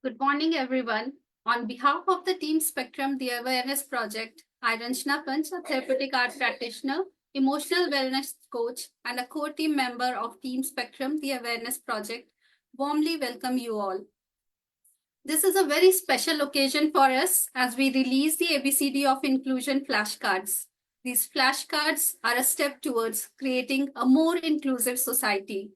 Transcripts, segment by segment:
Good morning, everyone. On behalf of the Team Spectrum, the Awareness Project, I, Ranjana Panch, a therapeutic art practitioner, emotional wellness coach, and a core team member of Team Spectrum, the Awareness Project, warmly welcome you all. This is a very special occasion for us as we release the ABCD of Inclusion flashcards. These flashcards are a step towards creating a more inclusive society.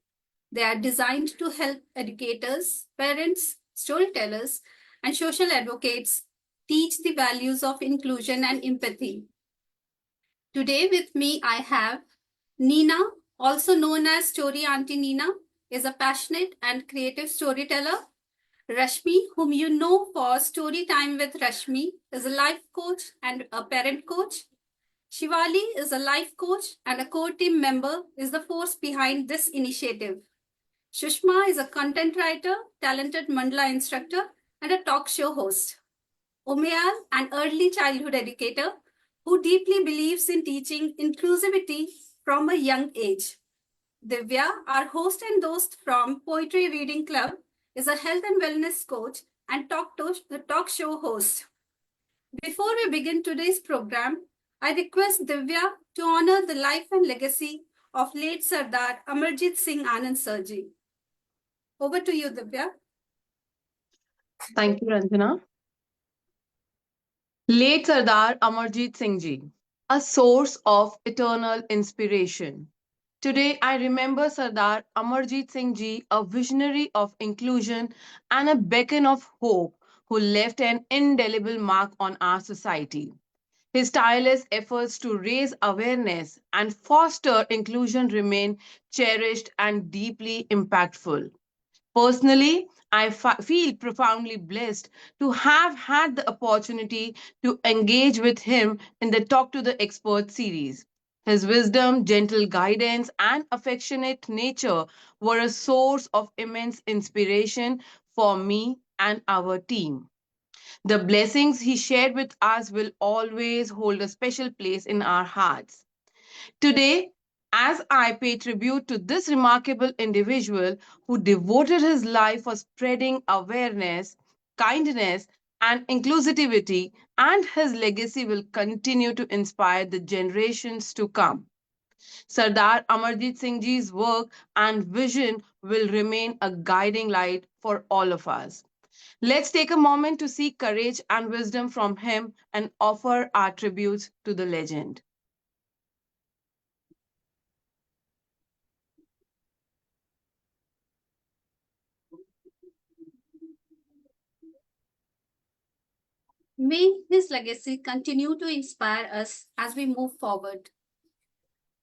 They are designed to help educators, parents, storytellers, and social advocates teach the values of inclusion and empathy. Today with me, I have Nina, also known as Story Auntie Nina, is a passionate and creative storyteller. Rashmi, whom you know for Story Time with Rashmi, is a life coach and a parent coach. Shivali is a life coach and a core team member, is the force behind this initiative. Shushma is a content writer, talented mandala instructor, and a talk show host. Umayal, an early childhood educator who deeply believes in teaching inclusivity from a young age. Divya, our host and host from Poetry Reading Club, is a health and wellness coach and talk show host. Before we begin today's program, I request Divya to honor the life and legacy of late Sardar Amarjit Singh Anand Sirji. Over to you, Divya. Thank you, Ranjana. Late Sardar Amarjit Singh Ji, a source of eternal inspiration. Today, I remember Sardar Amarjit Singh Ji, a visionary of inclusion and a beacon of hope who left an indelible mark on our society. His tireless efforts to raise awareness and foster inclusion remain cherished and deeply impactful. Personally, I feel profoundly blessed to have had the opportunity to engage with him in the Talk to the Expert series. His wisdom, gentle guidance, and affectionate nature were a source of immense inspiration for me and our team. The blessings he shared with us will always hold a special place in our hearts. Today, as I pay tribute to this remarkable individual who devoted his life for spreading awareness, kindness, and inclusivity, and his legacy will continue to inspire the generations to come. Sardar Amarjit Singh Ji's work and vision will remain a guiding light for all of us. Let's take a moment to seek courage and wisdom from him and offer our tributes to the legend. May his legacy continue to inspire us as we move forward.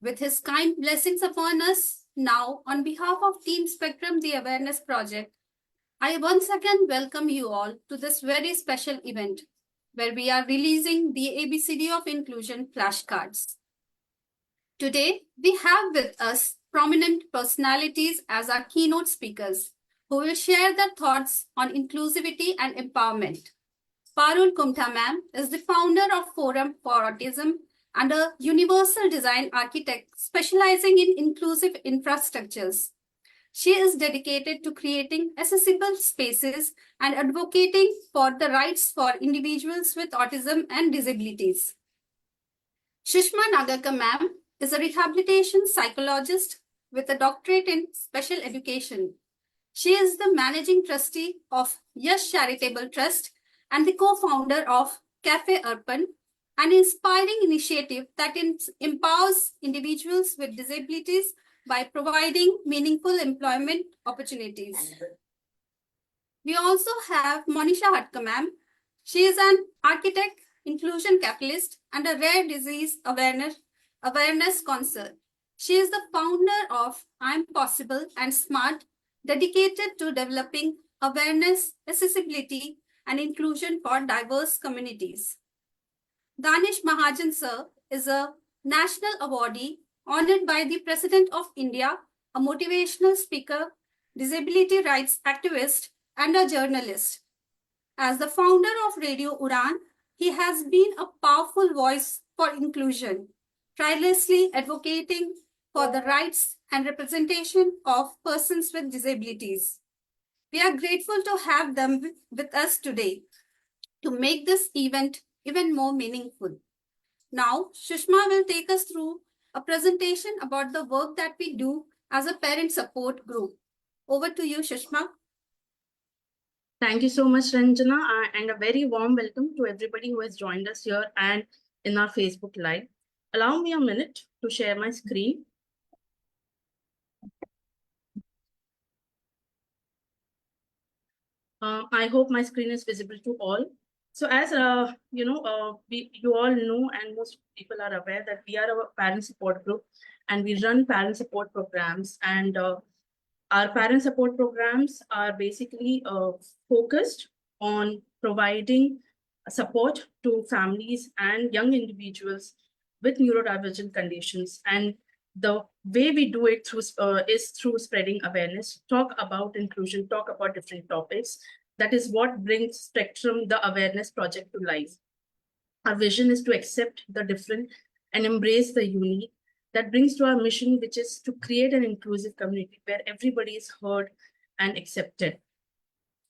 With his kind blessings upon us, now, on behalf of Team Spectrum, the Awareness Project, I once again welcome you all to this very special event where we are releasing the ABCD of Inclusion flashcards. Today, we have with us prominent personalities as our keynote speakers who will share their thoughts on inclusivity and empowerment. Parul Kumtha ma'am is the founder of Forum for Autism and a universal design architect specializing in inclusive infrastructures. She is dedicated to creating accessible spaces and advocating for the rights for individuals with autism and disabilities. Shushma Nagarkar ma'am is a rehabilitation psychologist with a doctorate in special education. She is the managing trustee of Yash Charitable Trust and the co-founder of Cafe Urban, an inspiring initiative that empowers individuals with disabilities by providing meaningful employment opportunities. We also have Monisha Hatka ma'am. She is an architect, inclusion catalyst, and a rare disease awareness concert. She is the founder of I'm Possible and Smart, dedicated to developing awareness, accessibility, and inclusion for diverse communities. Danish Mahajan sir is a national awardee honored by the President of India, a motivational speaker, disability rights activist, and a journalist. As the founder of Radio Uran, he has been a powerful voice for inclusion, tirelessly advocating for the rights and representation of persons with disabilities. We are grateful to have them with us today to make this event even more meaningful. Now, Sushma will take us through a presentation about the work that we do as a parent support group. Over to you, Sushma. Thank you so much, Ranjana, and a very warm welcome to everybody who has joined us here and in our Facebook Live. Allow me a minute to share my screen. I hope my screen is visible to all. So as you all know, and most people are aware that we are a parent support group, and we run parent support programs. And our parent support programs are basically focused on providing support to families and young individuals with neurodivergent conditions. And the way we do it is through spreading awareness, talk about inclusion, talk about different topics. That is what brings Spectrum, the awareness project, to life. Our vision is to accept the different and embrace the unique. That brings to our mission, which is to create an inclusive community where everybody is heard and accepted.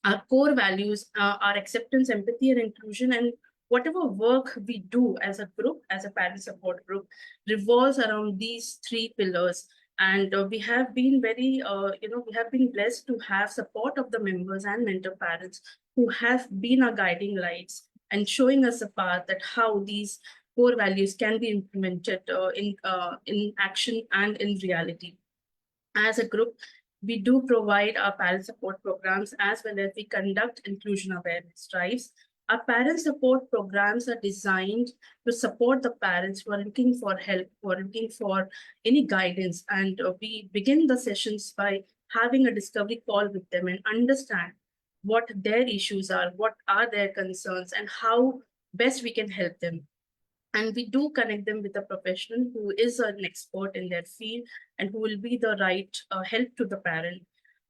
Our core values are acceptance, empathy, and inclusion. And whatever work we do as a group, as a parent support group, revolves around these three pillars. And we have been we have been blessed to have support of the members and mentor parents who have been our guiding lights and showing us a path that how these core values can be implemented in action and in reality. As a group, we do provide our parent support programs as well as we conduct inclusion awareness drives. Our parent support programs are designed to support the parents who are looking for help, who are looking for any guidance. And we begin the sessions by having a discovery call with them and understand what their issues are, what are their concerns, and how best we can help them. And we do connect them with a professional who is an expert in their field and who will be the right help to the parent.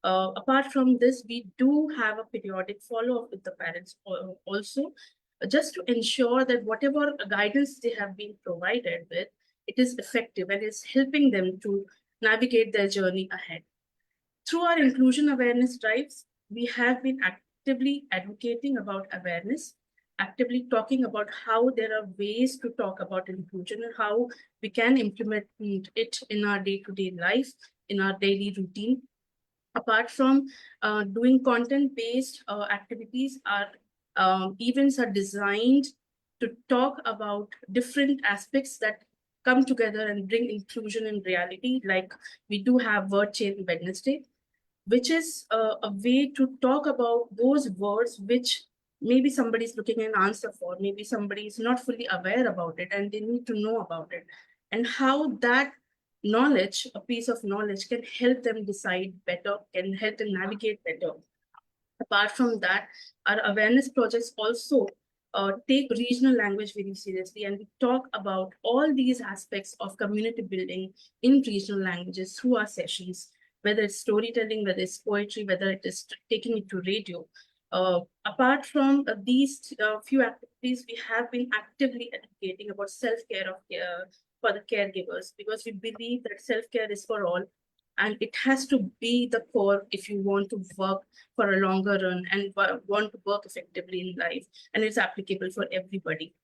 Apart from this, we do have a periodic follow-up with the parents also, just to ensure that whatever guidance they have been provided with, it is effective and is helping them to navigate their journey ahead. Through our inclusion awareness drives, we have been actively advocating about awareness, actively talking about how there are ways to talk about inclusion and how we can implement it in our day-to-day life, in our daily routine. Apart from doing content-based activities, our events are designed to talk about different aspects that come together and bring inclusion in reality. Like we do have Word Chain Wednesday, which is a way to talk about those words which maybe somebody is looking an answer for, maybe somebody is not fully aware about it and they need to know about it, and how that knowledge, a piece of knowledge, can help them decide better, can help them navigate better. Apart from that, our awareness projects also take regional language very seriously, and we talk about all these aspects of community building in regional languages through our sessions, whether it's storytelling, whether it's poetry, whether it is taking it to radio. Apart from these few activities, we have been actively advocating about self-care for the caregivers, because we believe that self-care is for all, and it has to be the core if you want to work for a longer run and want to work effectively in life, and it's applicable for everybody.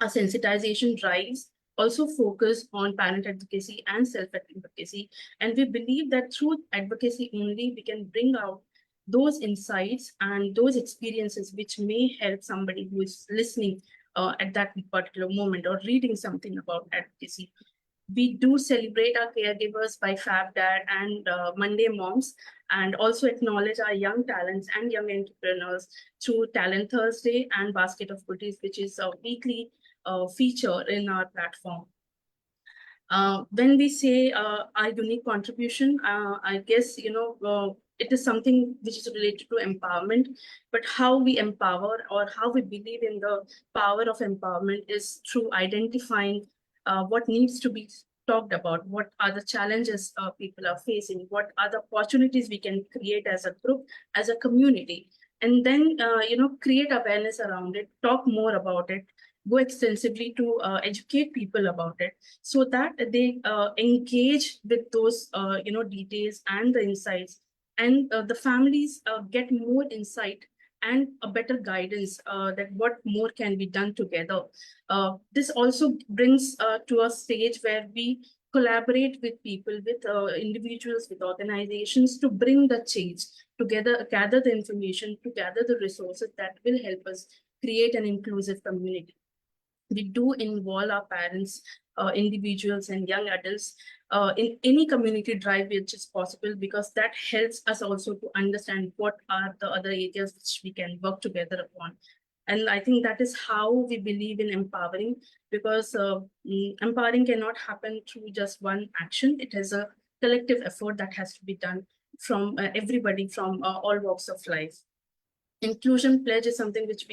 Our sensitization drives also focus on parent advocacy and self-advocacy, and we believe that through advocacy only we can bring out those insights and those experiences which may help somebody who is listening at that particular moment or reading something about advocacy. We do celebrate our caregivers by Fab Dad and Monday Moms, and also acknowledge our young talents and young entrepreneurs through Talent Thursday and Basket of Goodies, which is a weekly feature in our platform. When we say our unique contribution, I guess, it is something which is related to empowerment, but how we empower or how we believe in the power of empowerment is through identifying what needs to be talked about, what are the challenges people are facing, what are the opportunities we can create as a group, as a community, and then, create awareness around it, talk more about it, go extensively to educate people about it, so that they engage with those details and the insights and the families get more insight and a better guidance that what more can be done together. This also brings to a stage where we collaborate with people, with individuals, with organizations to bring the change together, gather the information, to gather the resources that will help us create an inclusive community. We do involve our parents, individuals, and young adults in any community drive which is possible, because that helps us also to understand what are the other areas which we can work together upon. And I think that is how we believe in empowering, because empowering cannot happen through just one action. It is a collective effort that has to be done from everybody from all walks of life. Inclusion pledge is something which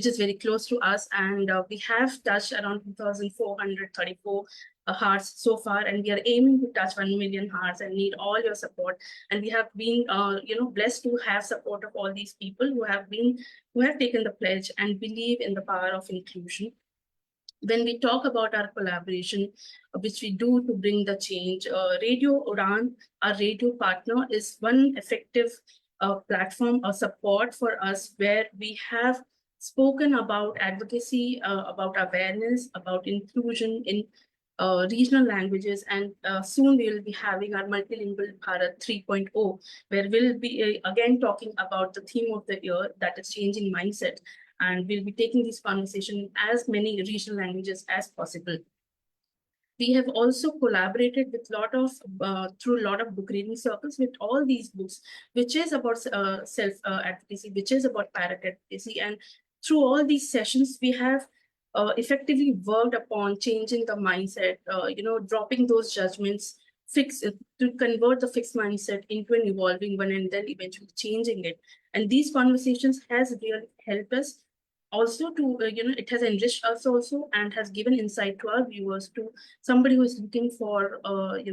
is very close to us, and we have touched around 2,434 hearts so far, and we are aiming to touch 1 million hearts and need all your support. And we have been blessed to have support of all these people who have taken the pledge and believe in the power of inclusion. When we talk about our collaboration, which we do to bring the change, Radio Udan, our radio partner, is one effective platform or support for us, where we have spoken about advocacy, about awareness, about inclusion in regional languages, and soon we will be having our multilingual Bharat 3.0, where we'll be again talking about the theme of the year, that is changing mindset, and we'll be taking this conversation in as many regional languages as possible. We have also collaborated with through a lot of book reading circles with all these books, which is about self advocacy, which is about parent advocacy. And through all these sessions, we have effectively worked upon changing the mindset, dropping those judgments, to convert the fixed mindset into an evolving one, and then eventually changing it. And these conversations has really helped us also to it has enriched us also, and has given insight to our viewers, to somebody who is looking for a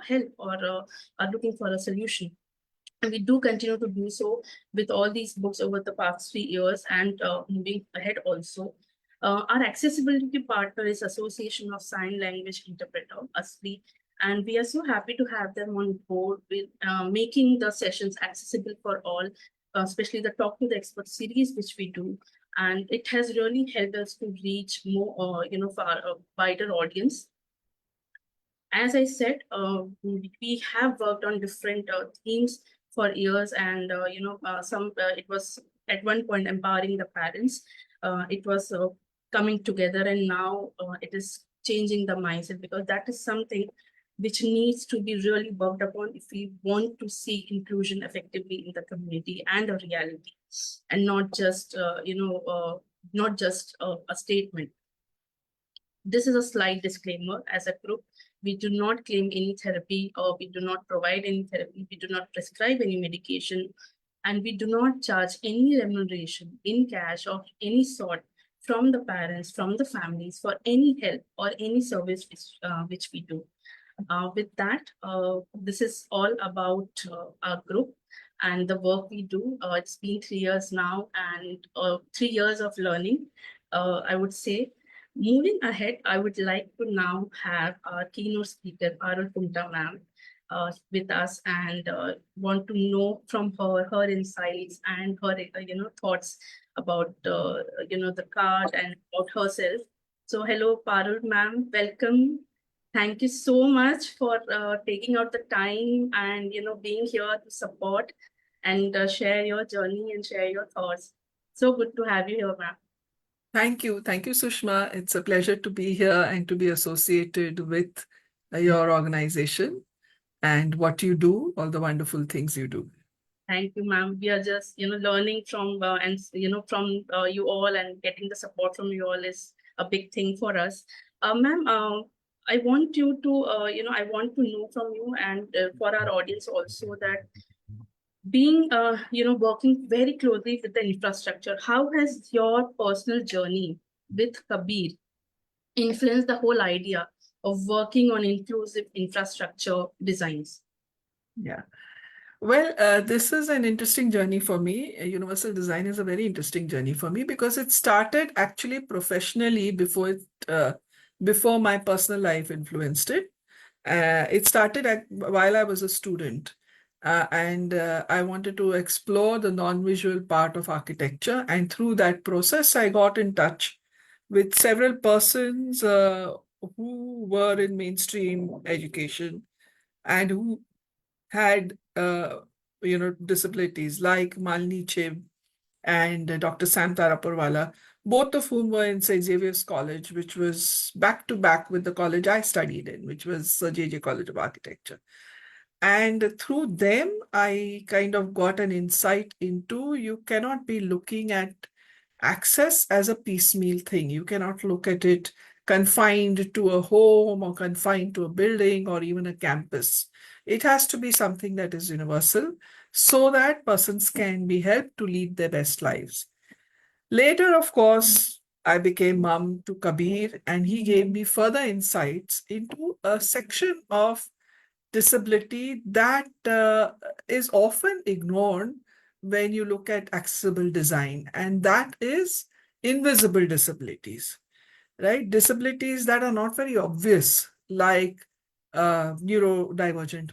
help, or are looking for a solution. And we do continue to do so with all these books over the past 3 years, and moving ahead also. Our accessibility partner is Association of Sign Language Interpreter, ASLI, and we are so happy to have them on board with making the sessions accessible for all, especially the Talk to the Expert series, which we do. And it has really helped us to reach more, for a wider audience. As I said, we have worked on different themes for years, and it was at one point empowering the parents. It was coming together, and now it is changing the mindset, because that is something which needs to be really worked upon if we want to see inclusion effectively in the community and a reality, and not just a statement. This is a slight disclaimer. As a group, we do not claim any therapy, or we do not provide any therapy. We do not prescribe any medication, and we do not charge any remuneration in cash of any sort from the parents, from the families, for any help or any service which we do. With that, this is all about our group and the work we do. It's been 3 years now, and 3 years of learning, I would say. Moving ahead, I would like to now have our keynote speaker, Parul Kumta ma'am, with us, and want to know from her insights and her thoughts about the card and about herself. So hello, Parul ma'am, welcome. Thank you so much for taking out the time and being here to support and share your journey and share your thoughts. So good to have you here, ma'am. Thank you. Thank you, Sushma. It's a pleasure to be here and to be associated with your organization and what you do, all the wonderful things you do. Thank you, ma'am. We are just, learning from from you all, and getting the support from you all is a big thing for us. Ma'am, I want you to, I want to know from you, and for our audience also, that being, working very closely with the infrastructure, how has your personal journey with Kabir influenced the whole idea of working on inclusive infrastructure designs? Yeah. Well, this is an interesting journey for me. Universal design is a very interesting journey for me, because it started actually professionally before my personal life influenced it. It started while I was a student. and I wanted to explore the non-visual part of architecture. And through that process, I got in touch with several persons who were in mainstream education and who had disabilities like Malini Chib and Dr. Sam Tarapurwala, both of whom were in St. Xavier's College, which was back to back with the college I studied in, which was Sir J.J. College of Architecture. And through them, I kind of got an insight into you cannot be looking at access as a piecemeal thing. You cannot look at it confined to a home or confined to a building or even a campus. It has to be something that is universal so that persons can be helped to lead their best lives. Later, of course, I became mum to Kabir, and he gave me further insights into a section of disability that is often ignored when you look at accessible design, and that is invisible disabilities, right? Disabilities that are not very obvious, like neurodivergent,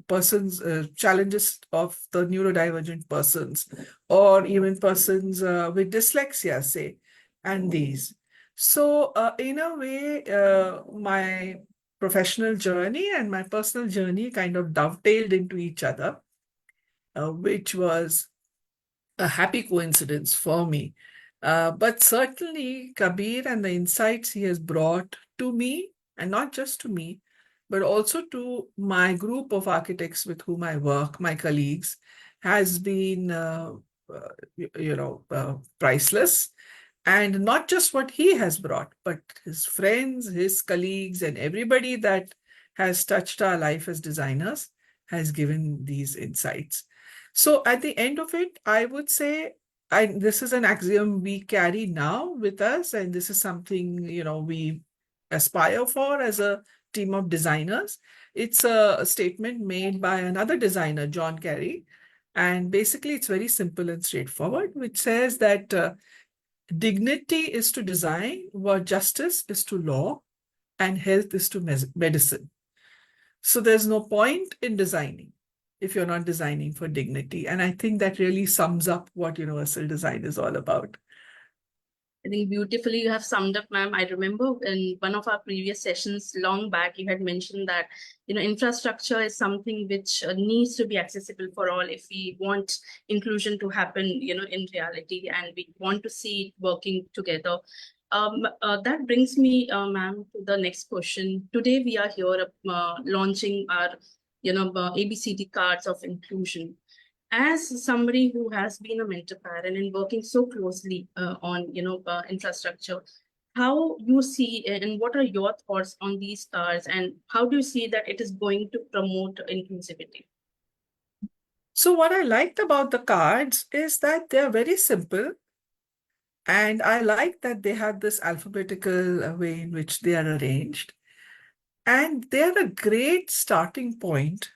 persons, challenges of the neurodivergent persons, or even persons with dyslexia, say, and these. So, in a way, my professional journey and my personal journey kind of dovetailed into each other, which was a happy coincidence for me. But certainly, Kabir and the insights he has brought to me, and not just to me, but also to my group of architects with whom I work, my colleagues, has been, priceless. And not just what he has brought, but his friends, his colleagues, and everybody that has touched our life as designers has given these insights. So at the end of it, I would say, this is an axiom we carry now with us, and this is something, we aspire for as a team of designers. It's a statement made by another designer, John Carey. And basically, it's very simple and straightforward, which says that dignity is to design what justice is to law and health is to medicine. So there's no point in designing if you're not designing for dignity. And I think that really sums up what universal design is all about. I think beautifully you have summed up, ma'am. I remember in one of our previous sessions long back, you had mentioned that, infrastructure is something which needs to be accessible for all if we want inclusion to happen, in reality, and we want to see it working together. That brings me, ma'am, to the next question. Today we are here launching our, ABCD cards of inclusion. As somebody who has been a mentor parent and working so closely on infrastructure, how you see and what are your thoughts on these cards, and how do you see that it is going to promote inclusivity? So what I liked about the cards is that they're very simple. And I like that they have this alphabetical way in which they are arranged. And they're a great starting point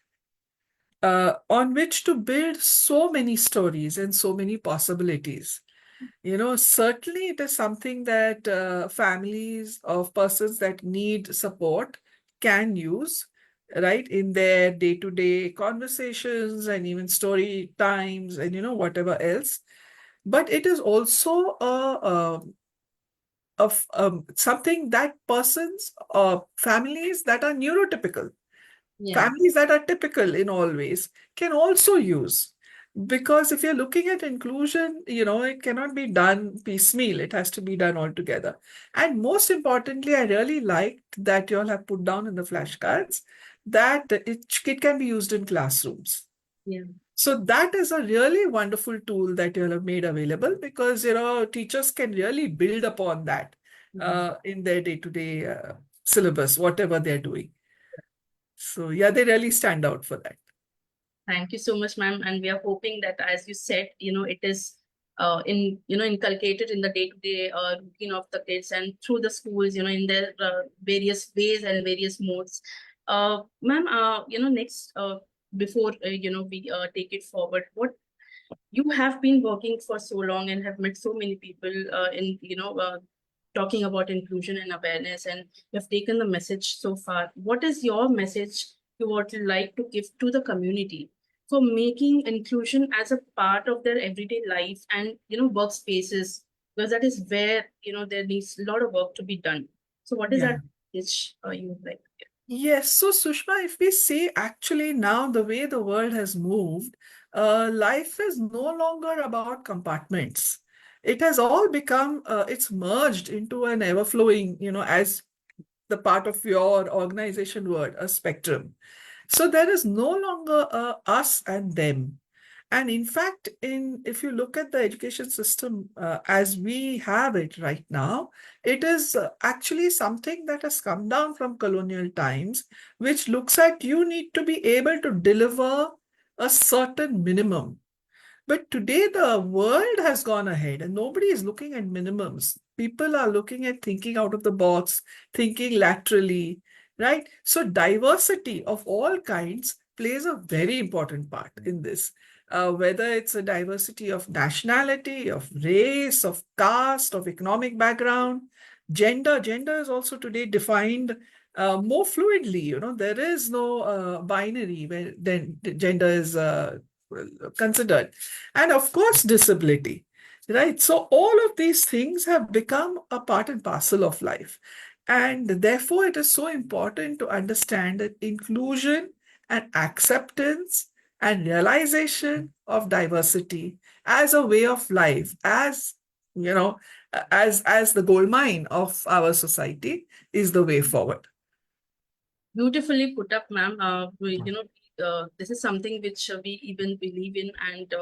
on which to build so many stories and so many possibilities. Certainly it is something that families of persons that need support can use, right, in their day-to-day conversations and even story times and, whatever else. But it is also of something that persons or families that are neurotypical, families that are typical in all ways can also use. Because if you're looking at inclusion, it cannot be done piecemeal. It has to be done all together. And most importantly, I really liked that you all have put down in the flashcards that it can be used in classrooms. Yeah. So that is a really wonderful tool that you all have made available, because, teachers can really build upon that in their day-to-day syllabus, whatever they're doing. So yeah, they really stand out for that. Thank you so much, ma'am. And we are hoping that, as you said, it is inculcated in the day-to-day routine of the kids and through the schools, in their various ways and various modes. Ma'am, next, before, we take it forward, what you have been working for so long and have met so many people in, talking about inclusion and awareness, and you have taken the message so far. What is your message you would like to give to the community for making inclusion as a part of their everyday life and workspaces, because that is where there needs a lot of work to be done. So what is Yeah. that which you would like? Yes, so Sushma, if we say actually now the way the world has moved, life is no longer about compartments. It has all become, it's merged into an ever-flowing, as the part of your organization word, a spectrum. So there is no longer a us and them. And in fact, if you look at the education system as we have it right now, it is actually something that has come down from colonial times, which looks at you need to be able to deliver a certain minimum. But today the world has gone ahead and nobody is looking at minimums. People are looking at thinking out of the box, thinking laterally, right? So diversity of all kinds plays a very important part in this. Whether it's a diversity of nationality, of race, of caste, of economic background, gender is also today defined more fluidly. There is no binary where then gender is considered. And of course, disability, right? So all of these things have become a part and parcel of life. And therefore, it is so important to understand that inclusion and acceptance and realization of diversity as a way of life, as as the gold mine of our society is the way forward. Beautifully put up, ma'am. This is something which we even believe in, and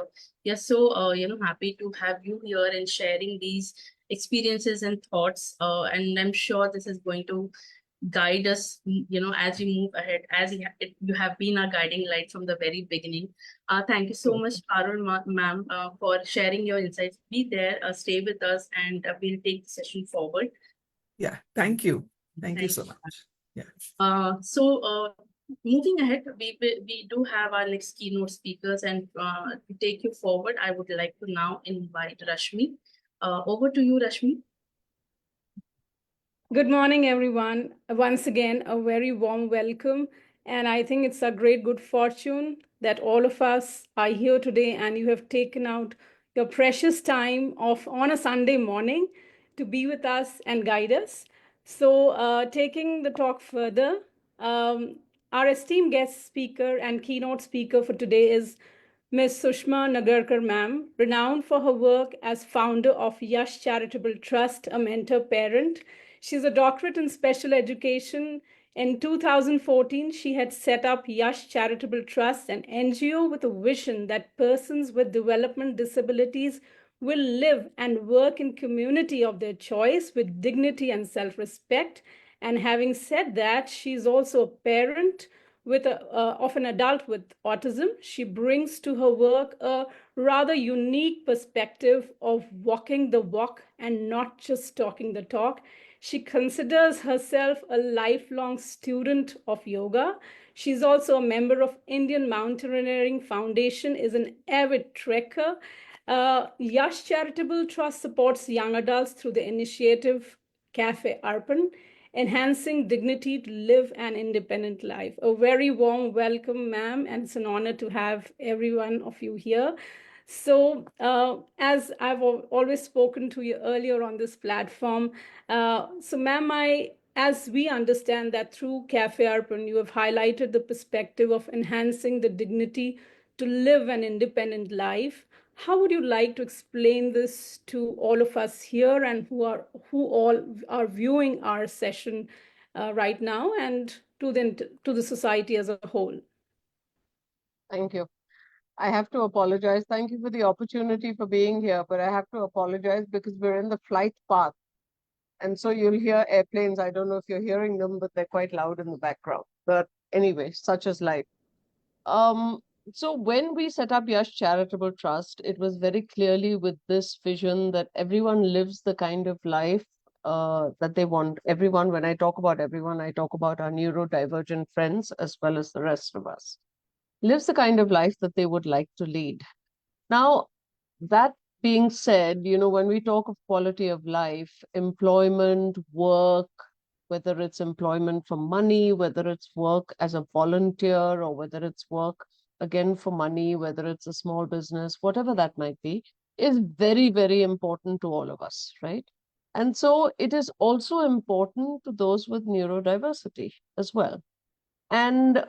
we are so happy to have you here and sharing these experiences and thoughts. And I'm sure this is going to guide us, as we move ahead, as you have been our guiding light from the very beginning. Thank you so much, Parul ma'am, for sharing your insights. Be there, stay with us, and we'll take the session forward. Yeah, thank you. Thank you Thank so you. much. Yeah. Moving ahead, we do have our next keynote speakers, and to take you forward, I would like to now invite Rashmi. Over to you, Rashmi. Good morning, everyone. Once again, a very warm welcome. And I think it's a great good fortune that all of us are here today and you have taken out your precious time off on a Sunday morning to be with us and guide us. So, taking the talk further, our esteemed guest speaker and keynote speaker for today is Ms. Sushma Nagarkar, ma'am, renowned for her work as founder of Yash Charitable Trust, a mentor parent. She's a doctorate in special education. In 2014, she had set up Yash Charitable Trust, an NGO with a vision that persons with development disabilities will live and work in community of their choice with dignity and self-respect. And having said that, she's also a parent of an adult with autism. She brings to her work a rather unique perspective of walking the walk and not just talking the talk. She considers herself a lifelong student of yoga. She's also a member of Indian Mountaineering Foundation, is an avid trekker. Yash Charitable Trust supports young adults through the initiative Cafe Arpan, enhancing dignity to live an independent life. A very warm welcome, ma'am, and it's an honor to have every one of you here. So, as I've always spoken to you earlier on this platform, so ma'am, as we understand that through Cafe Arpan, you have highlighted the perspective of enhancing the dignity to live an independent life. How would you like to explain this to all of us here and who all are viewing our session right now, and to the society as a whole? Thank you. I have to apologize. Thank you for the opportunity for being here, but I have to apologize because we're in the flight path. And so you'll hear airplanes. I don't know if you're hearing them, but they're quite loud in the background. But anyway, such is life. Um, so when we set up Yash Charitable Trust, it was very clearly with this vision that everyone lives the kind of life that they want. Everyone, when I talk about everyone, I talk about our neurodivergent friends as well as the rest of us, lives the kind of life that they would like to lead. Now, that being said, when we talk of quality of life, employment, work, whether it's employment for money, whether it's work as a volunteer, or whether it's work again for money, whether it's a small business, whatever that might be, is very, very important to all of us, right? And so it is also important to those with neurodiversity as well. And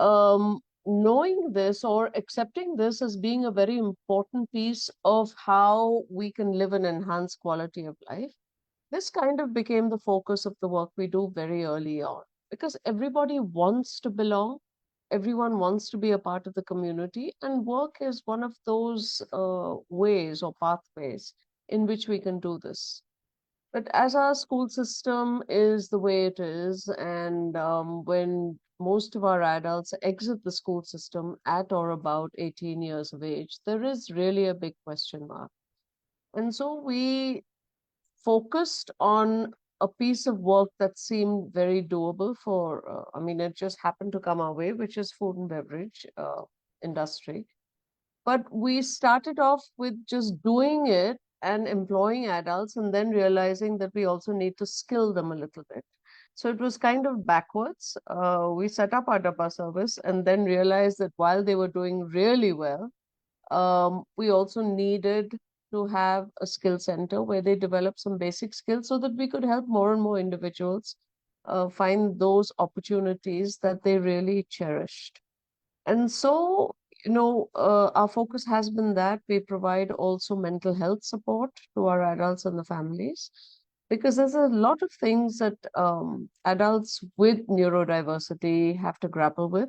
knowing this or accepting this as being a very important piece of how we can live and enhance quality of life, this kind of became the focus of the work we do very early on, because everybody wants to belong, everyone wants to be a part of the community, and work is one of those ways or pathways in which we can do this. But as our school system is the way it is, and when most of our adults exit the school system at or about 18 years of age, there is really a big question mark. And so we focused on a piece of work that seemed very doable for, I mean, it just happened to come our way, which is food and beverage industry. But we started off with just doing it and employing adults, and then realizing that we also need to skill them a little bit. So it was kind of backwards. We set up our Dabba service and then realized that while they were doing really well, we also needed to have a skill center where they develop some basic skills so that we could help more and more individuals find those opportunities that they really cherished. And so, our focus has been that we provide also mental health support to our adults and the families, because there's a lot of things that adults with neurodiversity have to grapple with.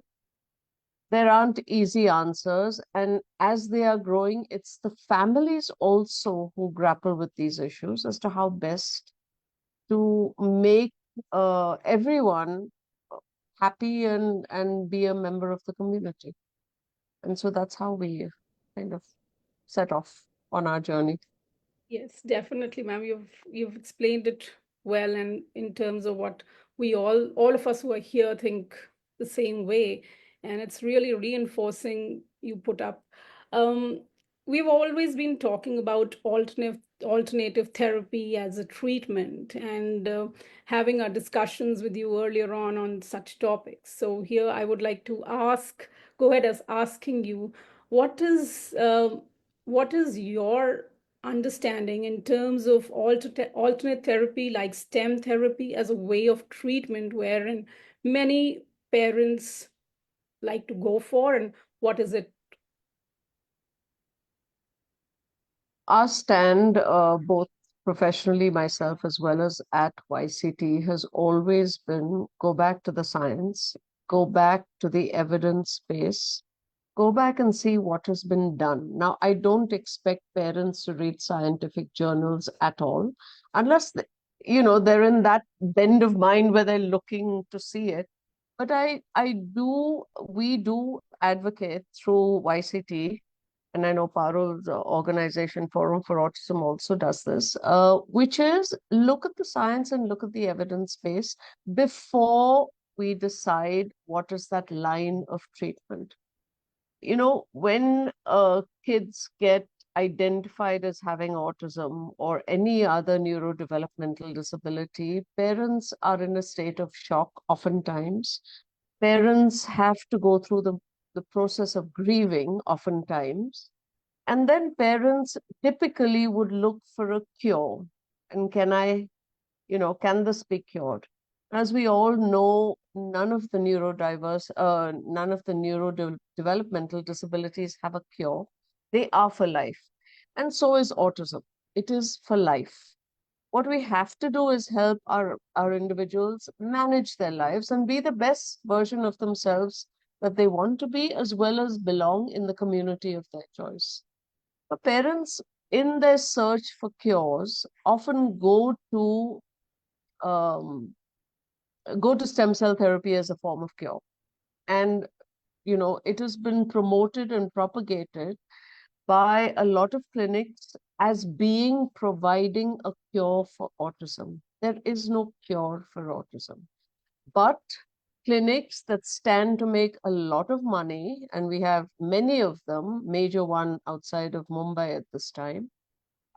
There aren't easy answers, and as they are growing, it's the families also who grapple with these issues as to how best to make everyone happy and be a member of the community. And so that's how we kind of set off on our journey. Yes, definitely, ma'am. You've explained it well, and in terms of what we all of us who are here think the same way, and it's really reinforcing you put up. Um, we've always been talking about alternative therapy as a treatment, and having our discussions with you earlier on such topics. So here I would like to go ahead as asking you, what is what is your understanding in terms of alternate therapy like stem therapy as a way of treatment wherein many parents like to go for, and what is it? Our stand, both professionally, myself, as well as at YCT, has always been go back to the science, go back to the evidence base, go back and see what has been done. Now, I don't expect parents to read scientific journals at all, unless they're in that bend of mind where they're looking to see it. But we do advocate through YCT, and I know Parul's organization, Forum for Autism, also does this, which is look at the science and look at the evidence base before we decide what is that line of treatment. When kids get identified as having autism or any other neurodevelopmental disability, parents are in a state of shock oftentimes. Parents have to go through the process of grieving oftentimes. And then parents typically would look for a cure. And can this be cured? As we all know, none of the neurodevelopmental disabilities have a cure. They are for life. And so is autism. It is for life. What we have to do is help our individuals manage their lives and be the best version of themselves that they want to be, as well as belong in the community of their choice. The parents, in their search for cures, often um, go to stem cell therapy as a form of cure. And, it has been promoted and propagated by a lot of clinics as being providing a cure for autism. There is no cure for autism. But clinics that stand to make a lot of money, and we have many of them, major one outside of Mumbai at this time,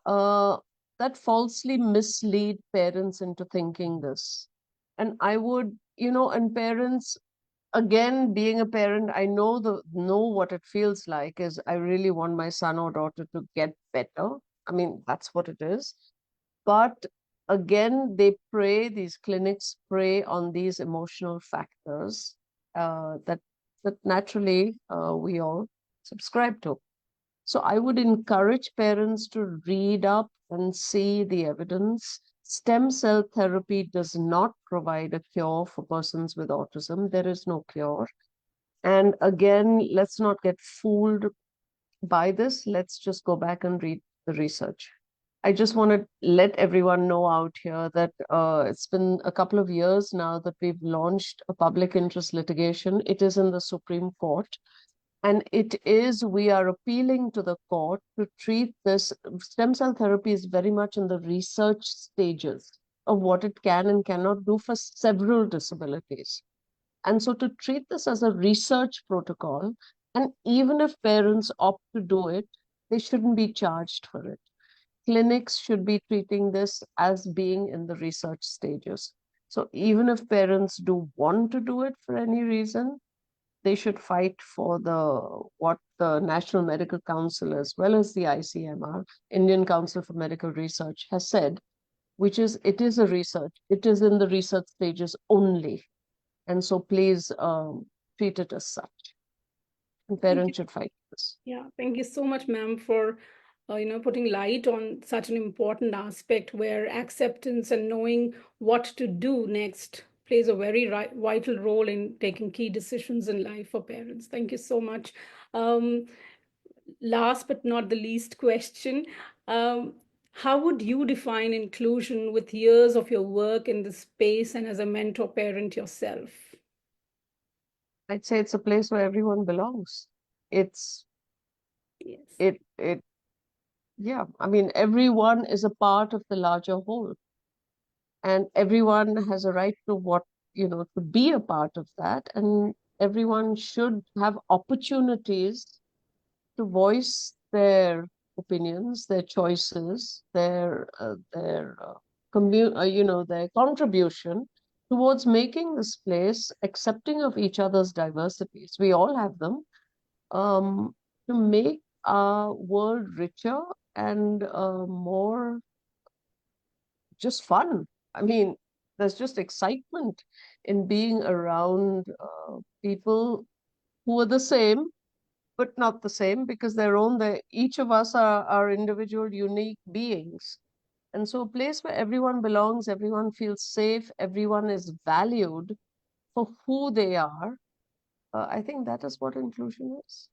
that falsely mislead parents into thinking this. And I would, and parents, again, being a parent, I know what it feels like is I really want my son or daughter to get better. I mean, that's what it is. But again, these clinics prey on these emotional factors that naturally we all subscribe to. So I would encourage parents to read up and see the evidence. Stem cell therapy does not provide a cure for persons with autism. There is no cure. And again, let's not get fooled by this. Let's just go back and read the research. I just want to let everyone know out here that it's been a couple of years now that we've launched a public interest litigation. It is in the Supreme Court. And we are appealing to the court to treat this. Stem cell therapy is very much in the research stages of what it can and cannot do for several disabilities. And so to treat this as a research protocol, and even if parents opt to do it, they shouldn't be charged for it. Clinics should be treating this as being in the research stages. So even if parents do want to do it for any reason, they should fight for what the National Medical Council as well as the ICMR, Indian Council for Medical Research, has said, which is it is in the research stages only. And so please treat it as such. And parents should fight this. Yeah, thank you so much, ma'am, for putting light on such an important aspect where acceptance and knowing what to do next plays a very vital role in taking key decisions in life for parents. Thank you so much. Last but not the least question, how would you define inclusion with years of your work in this space and as a mentor parent yourself? I'd say it's a place where everyone belongs. It's Yes. yeah, I mean, everyone is a part of the larger whole. And everyone has a right to to be a part of that. And everyone should have opportunities to voice their opinions, their choices, their contribution towards making this place accepting of each other's diversities. We all have them, to make our world richer and more just fun. I mean, there's just excitement in being around people who are the same, but not the same because each of us are individual, unique beings. And so a place where everyone belongs, everyone feels safe, everyone is valued for who they are. I think that is what inclusion is.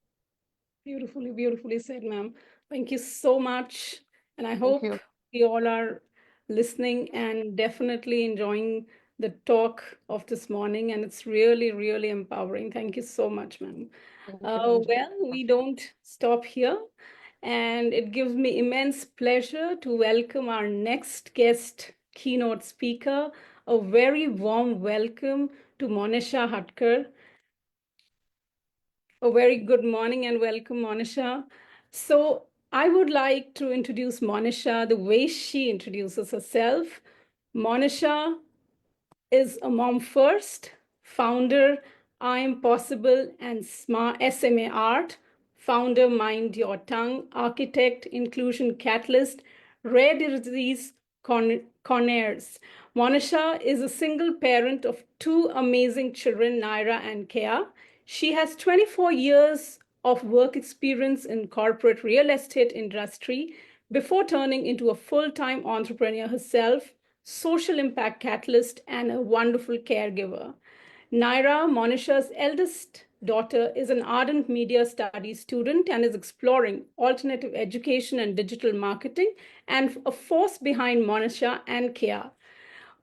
Beautifully, beautifully said, ma'am. Thank you so much. And I Thank hope you. we all are listening and definitely enjoying the talk of this morning. And it's really, really empowering. Thank you so much, ma'am. Thank you, Anjali. Well, we don't stop here. And it gives me immense pleasure to welcome our next guest keynote speaker. A very warm welcome to Monisha Hatkar. A very good morning and welcome, Monisha. So I would like to introduce Monisha the way she introduces herself. Monisha is a mom first, founder, I Am Possible and Smart SMA Art, founder Mind Your Tongue, architect, inclusion catalyst, rare disease corners. Monisha is a single parent of two amazing children, Naira and Kea. She has 24 years of work experience in corporate real estate industry before turning into a full-time entrepreneur herself, social impact catalyst, and a wonderful caregiver. Naira, Monisha's eldest daughter, is an ardent media studies student and is exploring alternative education and digital marketing, and a force behind Monisha and Kea.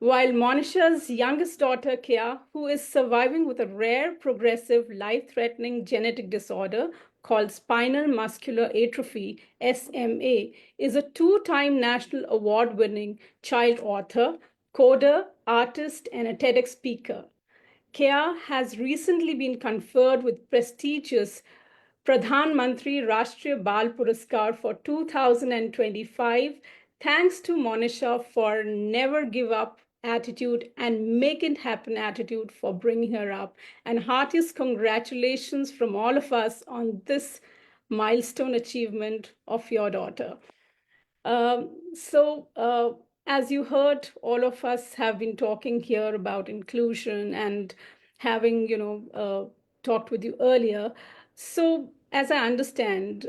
While Monisha's youngest daughter, Kea, who is surviving with a rare, progressive, life-threatening genetic disorder called spinal muscular atrophy, SMA, is a two-time national award-winning child author, coder, artist, and a TEDx speaker. Kea has recently been conferred with prestigious Pradhan Mantri Rashtriya Bal Puraskar for 2025, thanks to Monisha for never give up attitude and make it happen attitude for bringing her up. And heartiest congratulations from all of us on this milestone achievement of your daughter. So, as you heard, all of us have been talking here about inclusion and having, talked with you earlier. So, as I understand,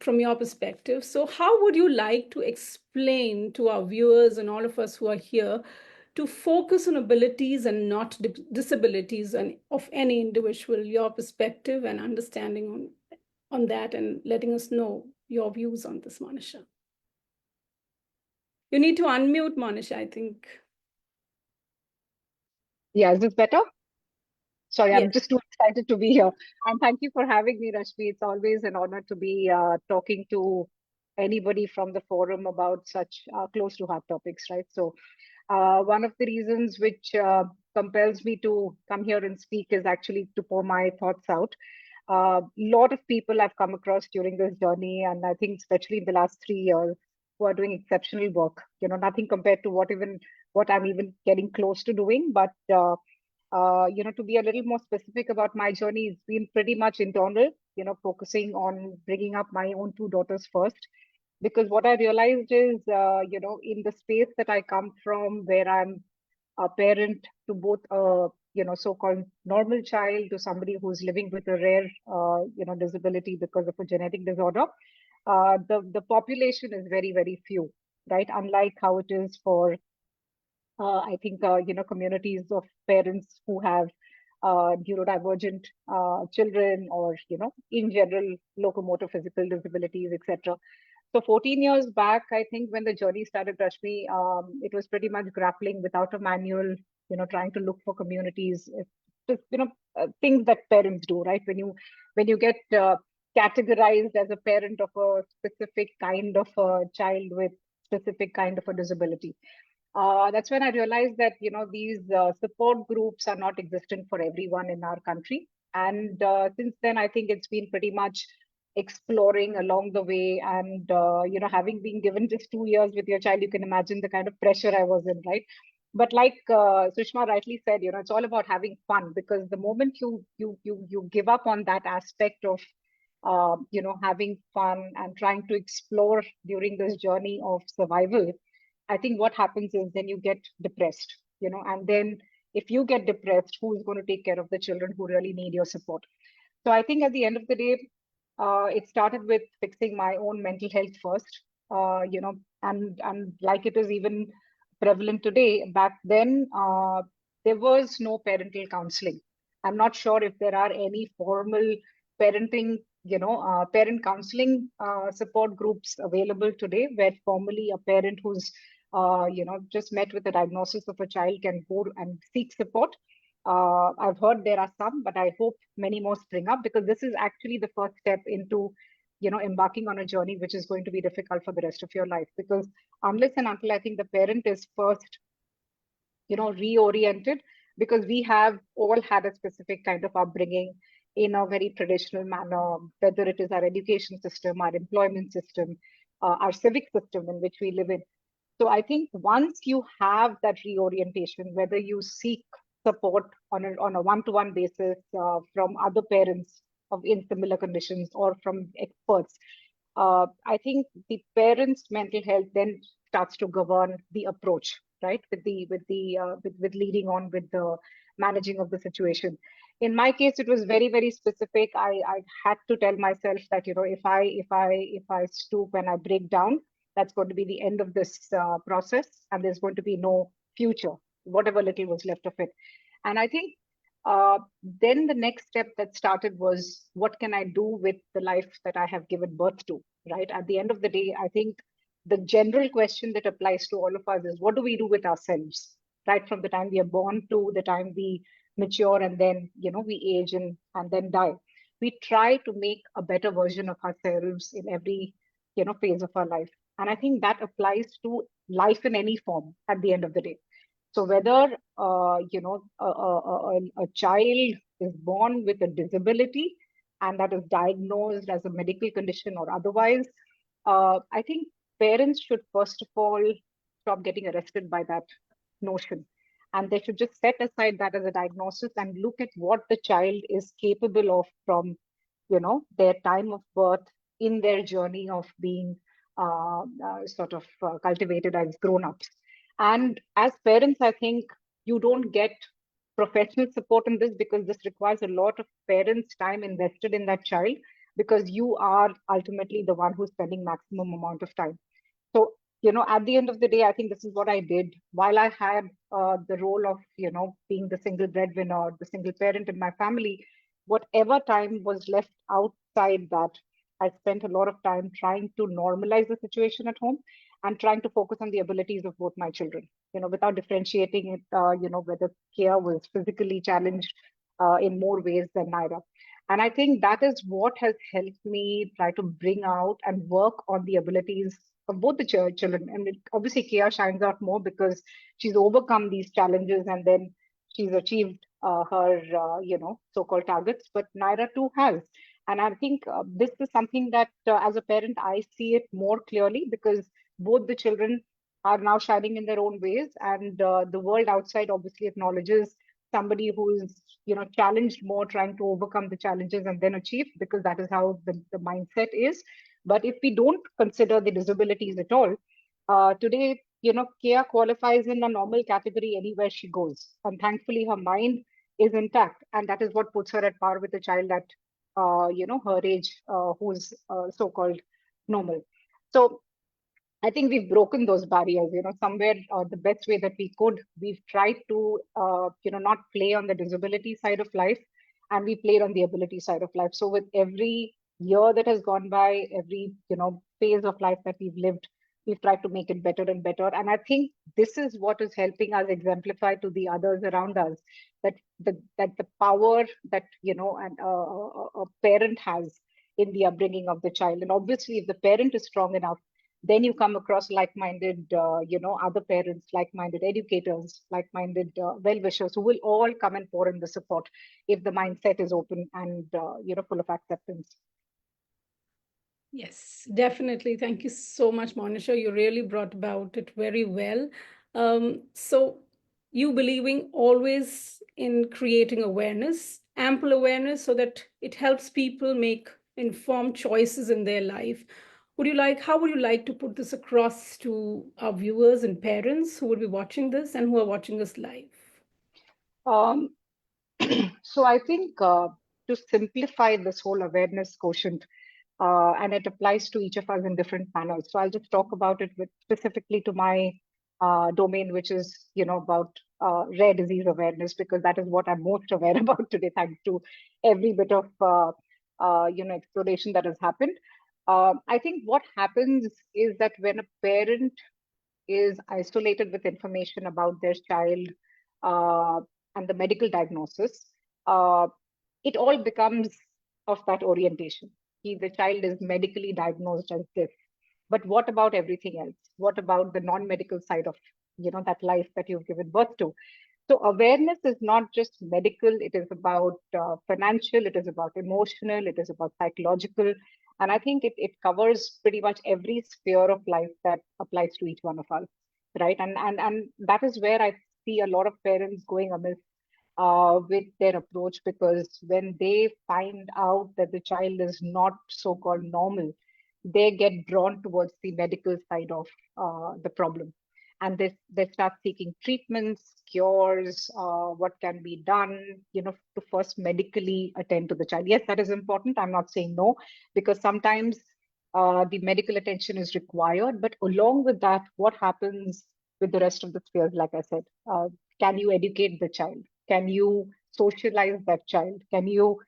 from your perspective, so how would you like to explain to our viewers and all of us who are here to focus on abilities and not disabilities and of any individual, your perspective and understanding on that, and letting us know your views on this, Manisha? You need to unmute, Monisha, I think. Yeah, is this better? Sorry, Yes. I'm just too excited to be here. And thank you for having me, Rashmi. It's always an honor to be talking to anybody from the forum about such close to heart topics, right? So, one of the reasons which compels me to come here and speak is actually to pour my thoughts out. A lot of people I've come across during this journey, and I think especially in the last 3 years, who are doing exceptional work. Nothing compared to what I'm even getting close to doing, but to be a little more specific about my journey, it's been pretty much internal, focusing on bringing up my own two daughters first. Because what I realized is, in the space that I come from, where I'm a parent to both a, so-called normal child to somebody who's living with a rare, disability because of a genetic disorder, the population is very, very few, right? Unlike how it is for I think, communities of parents who have neurodivergent children or, in general, locomotor physical disabilities, etc. So 14 years back, I think when the journey started, Rashmi, it was pretty much grappling without a manual, trying to look for communities, just, things that parents do, right? When you get categorized as a parent of a specific kind of a child with specific kind of a disability, that's when I realized that these support groups are not existent for everyone in our country. And since then, I think it's been pretty much exploring along the way. And having been given just 2 years with your child, you can imagine the kind of pressure I was in, right? But like Sushma rightly said, it's all about having fun, because the moment you give up on that aspect of having fun and trying to explore during this journey of survival, I think what happens is then you get depressed, and then if you get depressed, who's going to take care of the children who really need your support? So I think at the end of the day, it started with fixing my own mental health first, and like it is even prevalent today. Back then, there was no parental counseling. I'm not sure if there are any formal parenting, parent counseling support groups available today, where formally a parent who's just met with a diagnosis of a child can go and seek support. I've heard there are some, but I hope many more spring up, because this is actually the first step into, embarking on a journey which is going to be difficult for the rest of your life. Because unless and until I think the parent is first, reoriented, because we have all had a specific kind of upbringing in a very traditional manner, whether it is our education system, our employment system, our civic system in which we live in. So I think once you have that reorientation, whether you seek support on a one-to-one basis from other parents of in similar conditions or from experts, I think the parents' mental health then starts to govern the approach, right? With leading on with the managing of the situation. In my case, it was very, very specific. I had to tell myself that, if I stoop and I break down, that's going to be the end of this process, and there's going to be no future, whatever little was left of it. And I think then the next step that started was, what can I do with the life that I have given birth to, right? At the end of the day, I think the general question that applies to all of us is, what do we do with ourselves, right? From the time we are born to the time we mature, and then, we age and then die. We try to make a better version of ourselves in every, phase of our life. And I think that applies to life in any form at the end of the day. So whether a child is born with a disability and that is diagnosed as a medical condition or otherwise, I think parents should first of all stop getting arrested by that, notion. And they should just set aside that as a diagnosis and look at what the child is capable of from, their time of birth in their journey of being sort of cultivated as grown-ups. And as parents, I think you don't get professional support in this because this requires a lot of parents' time invested in that child because you are ultimately the one who's spending maximum amount of time. So, at the end of the day, I think this is what I did while I had the role of, being the single breadwinner, the single parent in my family. Whatever time was left outside that, I spent a lot of time trying to normalize the situation at home and trying to focus on the abilities of both my children, without differentiating it, whether Kia was physically challenged in more ways than Naira. And I think that is what has helped me try to bring out and work on the abilities of both the children. And obviously, Kia shines out more because she's overcome these challenges and then she's achieved her, so-called targets. But Naira too has. And I think this is something that, as a parent, I see it more clearly because both the children are now shining in their own ways, and the world outside obviously acknowledges somebody who is challenged more, trying to overcome the challenges and then achieve, because that is how the mindset is. But if we don't consider the disabilities at all, today, Kia qualifies in a normal category anywhere she goes. And thankfully, her mind is intact. And that is what puts her at par with a child at, her age, who's so-called normal. So I think we've broken those barriers, somewhere the best way that we could. We've tried to, not play on the disability side of life, and we played on the ability side of life. So with every year that has gone by, every, phase of life that we've lived, we've tried to make it better and better. And I think this is what is helping us exemplify to the others around us that the power that, a parent has in the upbringing of the child. And obviously, if the parent is strong enough, then you come across like-minded, other parents, like-minded educators, like-minded well-wishers who will all come and pour in the support if the mindset is open and, full of acceptance. Yes, definitely. Thank you so much, Monisha. You really brought about it very well. So, you believing always in creating awareness, ample awareness, so that it helps people make informed choices in their life. How would you like to put this across to our viewers and parents who will be watching this and who are watching us live? Um, so I think to simplify this whole awareness quotient, and it applies to each of us in different manners. So I'll just talk about it specifically to my domain, which is, about rare disease awareness, because that is what I'm most aware about today, thanks to every bit of, exploration that has happened. I think what happens is that when a parent is isolated with information about their child uh, and the medical diagnosis, uh, it all becomes of that orientation. The child is medically diagnosed as this. But what about everything else? What about the non-medical side of, that life that you've given birth to? So awareness is not just medical, it is about financial, it is about emotional, it is about psychological. And I think it covers pretty much every sphere of life that applies to each one of us, right? And that is where I see a lot of parents going amiss with their approach, because when they find out that the child is not so-called normal, they get drawn towards the medical side of the problem, and they start seeking treatments, cures, what can be done, to first medically attend to the child. Yes, that is important. I'm not saying no, because sometimes the medical attention is required. But along with that, what happens with the rest of the spheres? Like I said, can you educate the child? Can you socialize that child? Can you,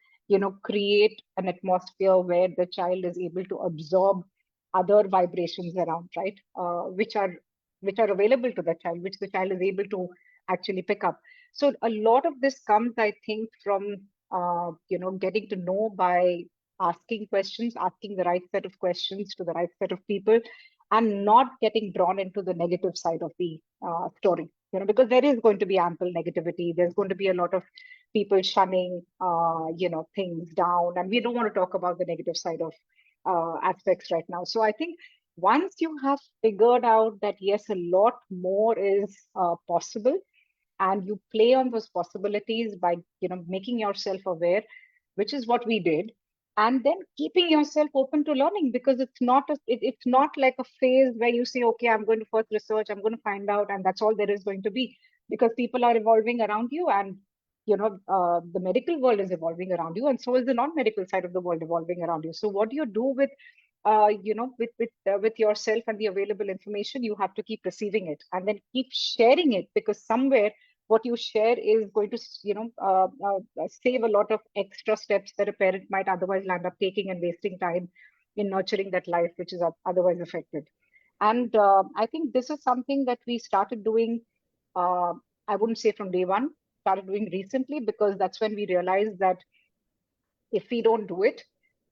create an atmosphere where the child is able to absorb other vibrations around, right? Which are available to the child, which the child is able to actually pick up. So a lot of this comes, I think, from getting to know by asking questions, asking the right set of questions to the right set of people, and not getting drawn into the negative side of the story. Because there is going to be ample negativity. There's going to be a lot of people shunning, things down, and we don't want to talk about the negative side of aspects right now. So I think once you have figured out that yes, a lot more is possible, and you play on those possibilities by making yourself aware, which is what we did, and then keeping yourself open to learning, because it's not like a phase where you say, okay, I'm going to first research, I'm going to find out, and that's all there is going to be, because people are evolving around you, and the medical world is evolving around you, and so is the non-medical side of the world evolving around you. So what do you do with with yourself and the available information? You have to keep receiving it and then keep sharing it, because somewhere what you share is going to save a lot of extra steps that a parent might otherwise land up taking and wasting time in nurturing that life which is otherwise affected. And I think this is something that we started doing, uh, I wouldn't say from day one, started doing recently, because that's when we realized that if we don't do it,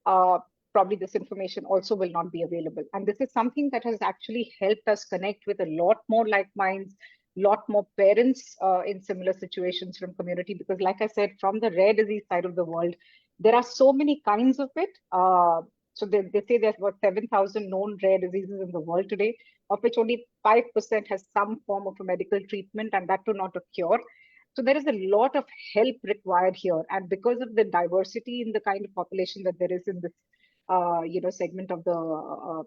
uh, probably this information also will not be available. And this is something that has actually helped us connect with a lot more like minds, lot more parents in similar situations from community. Because like I said, from the rare disease side of the world, there are so many kinds of it. So they say there's about 7,000 known rare diseases in the world today, of which only 5% has some form of a medical treatment, and that too not a cure. So there is a lot of help required here, and because of the diversity in the kind of population that there is in this, segment of the,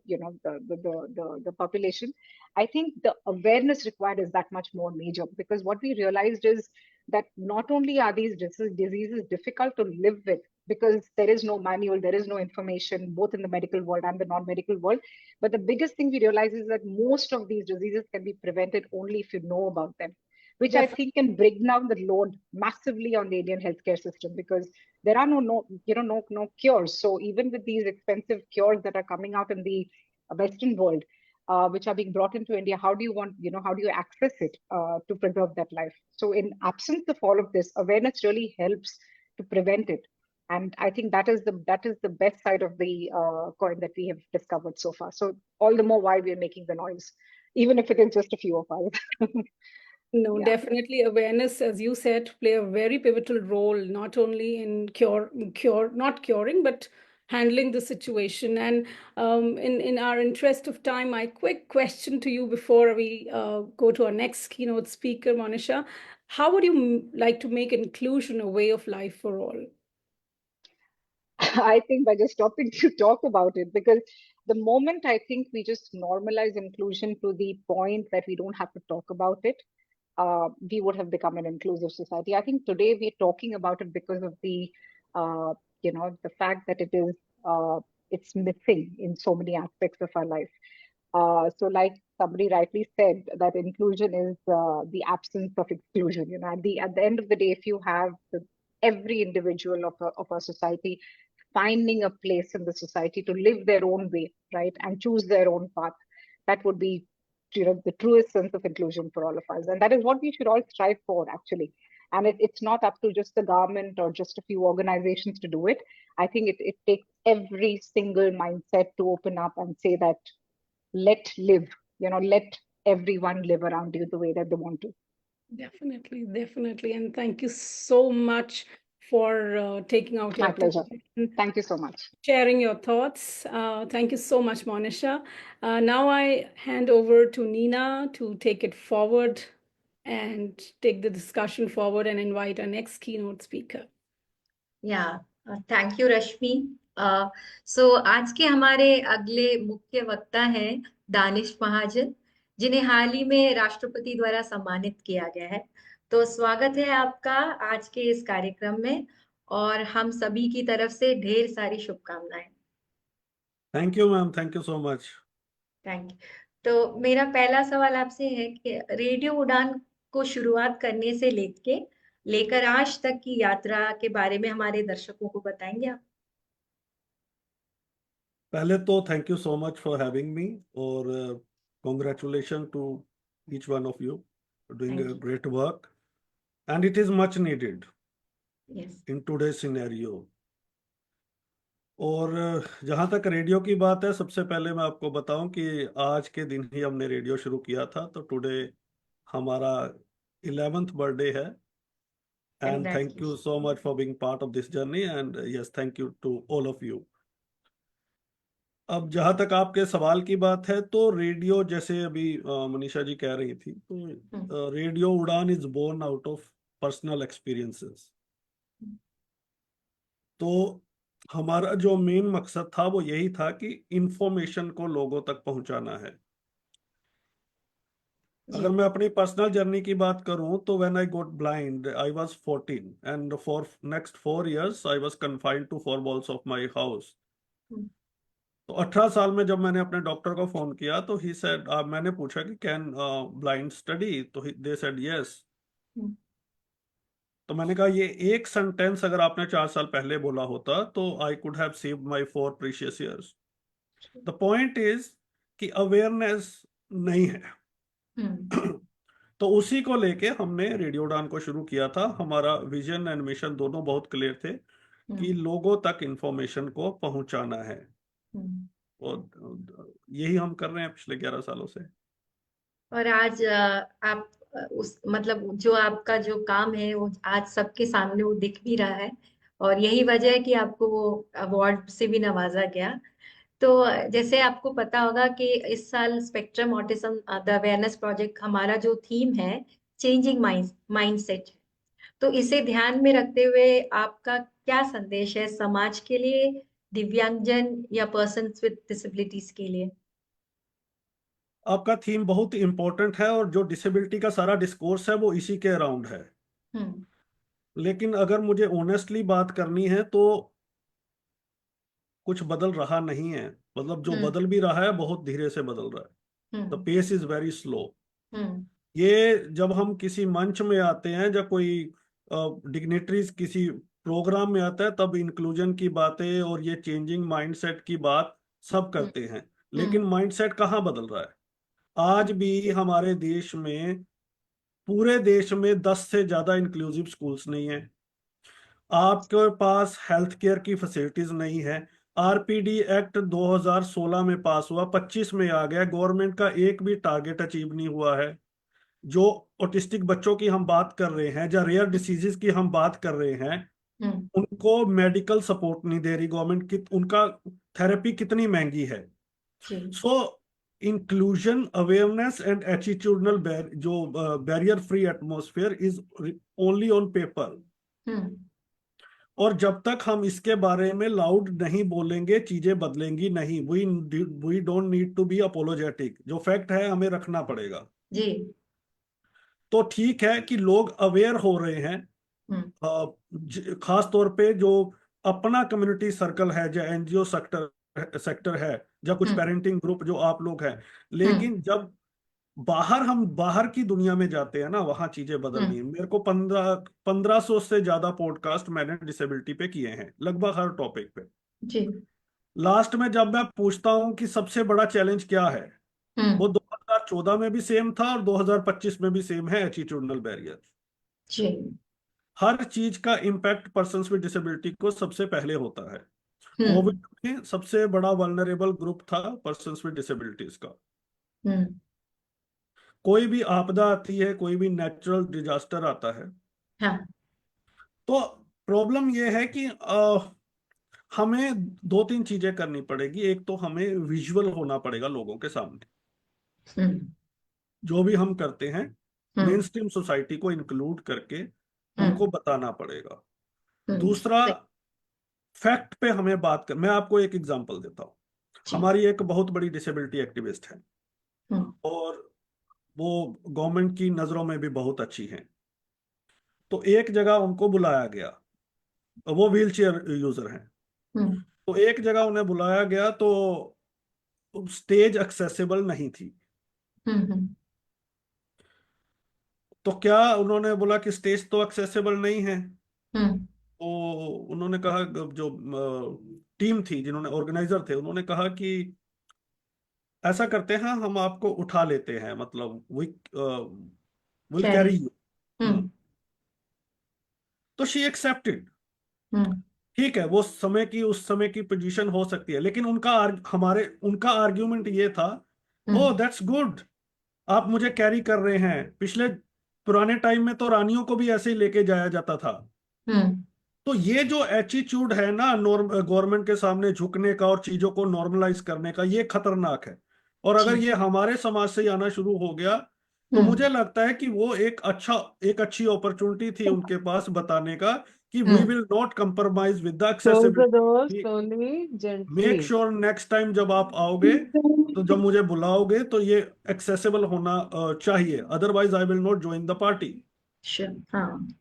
the population, I think the awareness required is that much more major. Because what we realized is that not only are these diseases difficult to live with, because there is no manual, there is no information, both in the medical world and the non-medical world, but the biggest thing we realize is that most of these diseases can be prevented only if you know about them, which I think can bring down the load massively on the Indian healthcare system, because there are no cures. So even with these expensive cures that are coming out in the Western world, which are being brought into India, how do you access it to preserve that life? So in absence of all of this, awareness really helps to prevent it. And I think that is the best side of the coin that we have discovered so far. So all the more why we are making the noise, even if it is just a few of us. No, Yeah. definitely awareness, as you said, play a very pivotal role, not only in not curing, but handling the situation. And in our interest of time, my quick question to you before we go to our next keynote speaker, Monisha, how would you like to make inclusion a way of life for all? I think by just stopping to talk about it, because the moment I think we just normalize inclusion to the point that we don't have to talk about it, we would have become an inclusive society. I think today we're talking about it because of uh, the fact that it's missing in so many aspects of our life. So, like somebody rightly said, that inclusion is the absence of exclusion. At the end of the day, if you have every individual of our society finding a place in the society to live their own way, right, and choose their own path, that would be, the truest sense of inclusion for all of us, and that is what we should all strive for, actually. And it's not up to just the government or just a few organizations to do it. I think it takes every single mindset to open up and say that let everyone live around you the way that they want to. Definitely, definitely. And thank you so much for taking out your My pleasure. time, Thank you so much. sharing your thoughts. Thank you so much, Monisha. Now I hand over to Nina to take it forward and take the discussion forward and invite our next keynote speaker. Thank you Rashmi. So आज के हमारे अगले मुख्य वक्ता हैं दानिश महाजन, जिन्हें हाल ही में राष्ट्रपति द्वारा सम्मानित किया गया है. तो स्वागत है आपका आज के इस कार्यक्रम में, और हम सभी की तरफ से ढेर सारी शुभकामनाएं. Thank you ma'am, thank you so much. Thank you. तो मेरा पहला सवाल आपसे है कि रेडियो उड़ान को शुरुआत करने से लेकर आज तक की यात्रा के बारे में हमारे दर्शकों को बताएंगे आप? पहले तो thank you so much for having me, और congratulations to each one of you for doing Thank a you. great work, and it is much needed Yes. in today's scenario. और जहाँ तक रेडियो की बात है, सबसे पहले मैं आपको बताऊं कि आज के दिन ही हमने रेडियो शुरू किया था, तो टुडे हमारा 11th बर्थडे है. And thank you so much for being part of this journey, and yes, thank you to all of you. अब जहां तक आपके सवाल की बात है, तो रेडियो, जैसे अभी मनीषा जी कह रही थी, तो रेडियो उड़ान is born out of personal experiences. तो हमारा जो मेन मकसद था वो यही था कि इंफॉर्मेशन को लोगों तक पहुंचाना है। जी। अगर मैं अपनी पर्सनल जर्नी की बात करूं, तो when I got blind I was 14 and for next 4 years I was confined to 4 walls of my house. Hmm, तो 18 साल में जब मैंने अपने डॉक्टर को फोन किया, तो ही सेड, मैंने पूछा कि कैन ब्लाइंड स्टडी, तो दे सेड यस। हम्म, तो मैंने कहा, ये एक सेंटेंस अगर आपने 4 साल पहले बोला होता तो I could have saved my 4 precious years। The point is कि अवेयरनेस नहीं है। हम्म, तो उसी को लेके हमने रेडियो उड़ान को शुरू किया था। हमारा विजन एंड मिशन दोनों बहुत क्लियर थे कि हम्म, लोगों तक इंफॉर्मेशन को पहुंचाना है। हम्म। और यही हम कर रहे हैं पिछले 11 सालों से। और आज आप उस मतलब जो आपका जो काम है वो आज सबके सामने वो दिख भी रहा है, और यही वजह है कि आपको वो अवार्ड से भी नवाजा गया। तो जैसे आपको पता होगा कि इस साल spectrum autism the awareness project, हमारा जो थीम है चेंजिंग माइंडसेट। तो इसे ध्यान में रखते हुए आपका क्या संदेश है समाज के लिए, दिव्यांगजन या पर्सन्स विद डिसेबिलिटीज के लिए? आपका थीम बहुत इंपॉर्टेंट है, और जो डिसेबिलिटी का सारा डिस्कोर्स है वो इसी के अराउंड है। हम्म, लेकिन अगर मुझे ऑनेस्टली बात करनी है, तो कुछ बदल रहा नहीं है। मतलब जो हम्म, बदल भी रहा है बहुत धीरे से बदल रहा है। The hmm, pace is very slow. Hmm, ये जब हम किसी मंच में आते हैं, जब कोई डिग्नेटरीज किसी प्रोग्राम में आता है, तब इंक्लूजन की बातें और ये चेंजिंग माइंडसेट की बात सब हम्म, करते हैं। लेकिन हम्म, माइंडसेट कहाँ बदल रहा है? आज भी हमारे देश में, पूरे देश में 10 से ज्यादा इंक्लूसिव स्कूल्स नहीं है। आपके पास हेल्थ केयर की फैसिलिटीज नहीं है। आरपीडी एक्ट 2016 में पास हुआ, 25 में आ गया, गवर्नमेंट का एक भी टारगेट अचीव नहीं हुआ है। जो ऑटिस्टिक बच्चों की हम बात कर रहे हैं, या रेयर डिसीजेस की हम बात कर रहे हैं, हम्म, उनको मेडिकल सपोर्ट नहीं दे रही गवर्नमेंट की। उनका थेरेपी कितनी महंगी है। जी। So inclusion, awareness and attitudinal जो barrier free atmosphere is only on paper. Hmm, और जब तक हम इसके बारे में लाउड नहीं बोलेंगे, चीजें बदलेंगी नहीं। We don't need to be apologetic, जो फैक्ट है हमें रखना पड़ेगा। जी। तो ठीक है कि लोग अवेयर हो रहे हैं, हम्म, खास तौर पे जो अपना कम्युनिटी सर्कल है, जो एनजीओ सेक्टर सेक्टर है, या कुछ हम्म, पेरेंटिंग ग्रुप जो आप लोग हैं। हम्म, लेकिन जब हम बाहर की दुनिया में जाते हैं ना, वहां चीजें बदलनी है। हम्म, मेरे को 1500 से ज्यादा पॉडकास्ट मैंने डिसेबिलिटी पे किए हैं, लगभग हर टॉपिक पे। जी। लास्ट में जब मैं पूछता हूँ कि सबसे बड़ा चैलेंज क्या है, वो हम्म, 2014 में भी सेम था और 2025 में भी सेम है, एटीट्यूडनल बैरियर। जी। हर चीज का इम्पैक्ट पर्सन विद डिसेबिलिटी को सबसे पहले होता है। हम्म, कोविड में सबसे बड़ा वल्नरेबल ग्रुप था पर्सन विद डिसेबिलिटीज का। हम्म, कोई भी आपदा आती है, कोई भी नेचुरल डिजास्टर आता है, हाँ। तो प्रॉब्लम यह है कि हमें दो तीन चीजें करनी पड़ेगी। एक तो हमें विजुअल होना पड़ेगा लोगों के सामने, हम्म, जो भी हम करते हैं मेन हम्म, स्ट्रीम सोसाइटी को इंक्लूड करके हम्म, उनको बताना पड़ेगा। दूसरा, सही। फैक्ट पे हमें बात कर, मैं आपको एक एग्जांपल देता हूँ। जी। हमारी एक बहुत बड़ी डिसेबिलिटी एक्टिविस्ट है, हम्म, और वो गवर्नमेंट की नजरों में भी बहुत अच्छी हैं। तो एक जगह उनको बुलाया गया, वो व्हील चेयर यूजर हैं। हम्म, तो एक जगह उन्हें बुलाया गया, तो स्टेज एक्सेसिबल नहीं थी। हम्म, तो क्या उन्होंने बोला कि स्टेज तो एक्सेसिबल नहीं है। हम्म, तो उन्होंने कहा, जो टीम थी, जिन्होंने ऑर्गेनाइजर थे, उन्होंने कहा कि ऐसा करते हैं, हम आपको उठा लेते हैं, मतलब will carry. Carry you. Hmm, तो शी एक्सेप्टेड। हम्म, ठीक है, वो समय की, उस समय की पोजीशन हो सकती है, लेकिन उनका आर्ग्यूमेंट ये था, ओ हम्म, दैट्स गुड, आप मुझे कैरी कर रहे हैं। पिछले पुराने टाइम में तो रानियों को भी ऐसे ही लेके जाया जाता था। हम्म, तो ये जो एटीट्यूड है ना गवर्नमेंट के सामने झुकने का और चीजों को नॉर्मलाइज करने का, ये खतरनाक है। और अगर जी। ये हमारे समाज से ही आना शुरू हो गया तो मुझे लगता है कि वो एक अच्छी अपॉर्चुनिटी थी उनके पास बताने का कि we will not compromise with the Close the door accessibility. slowly, make gently. Sure next time जब आप आओगे तो जब मुझे बुलाओगे तो ये एक्सेसिबल होना चाहिए, otherwise I will not join the party. Sure, हाँ, तो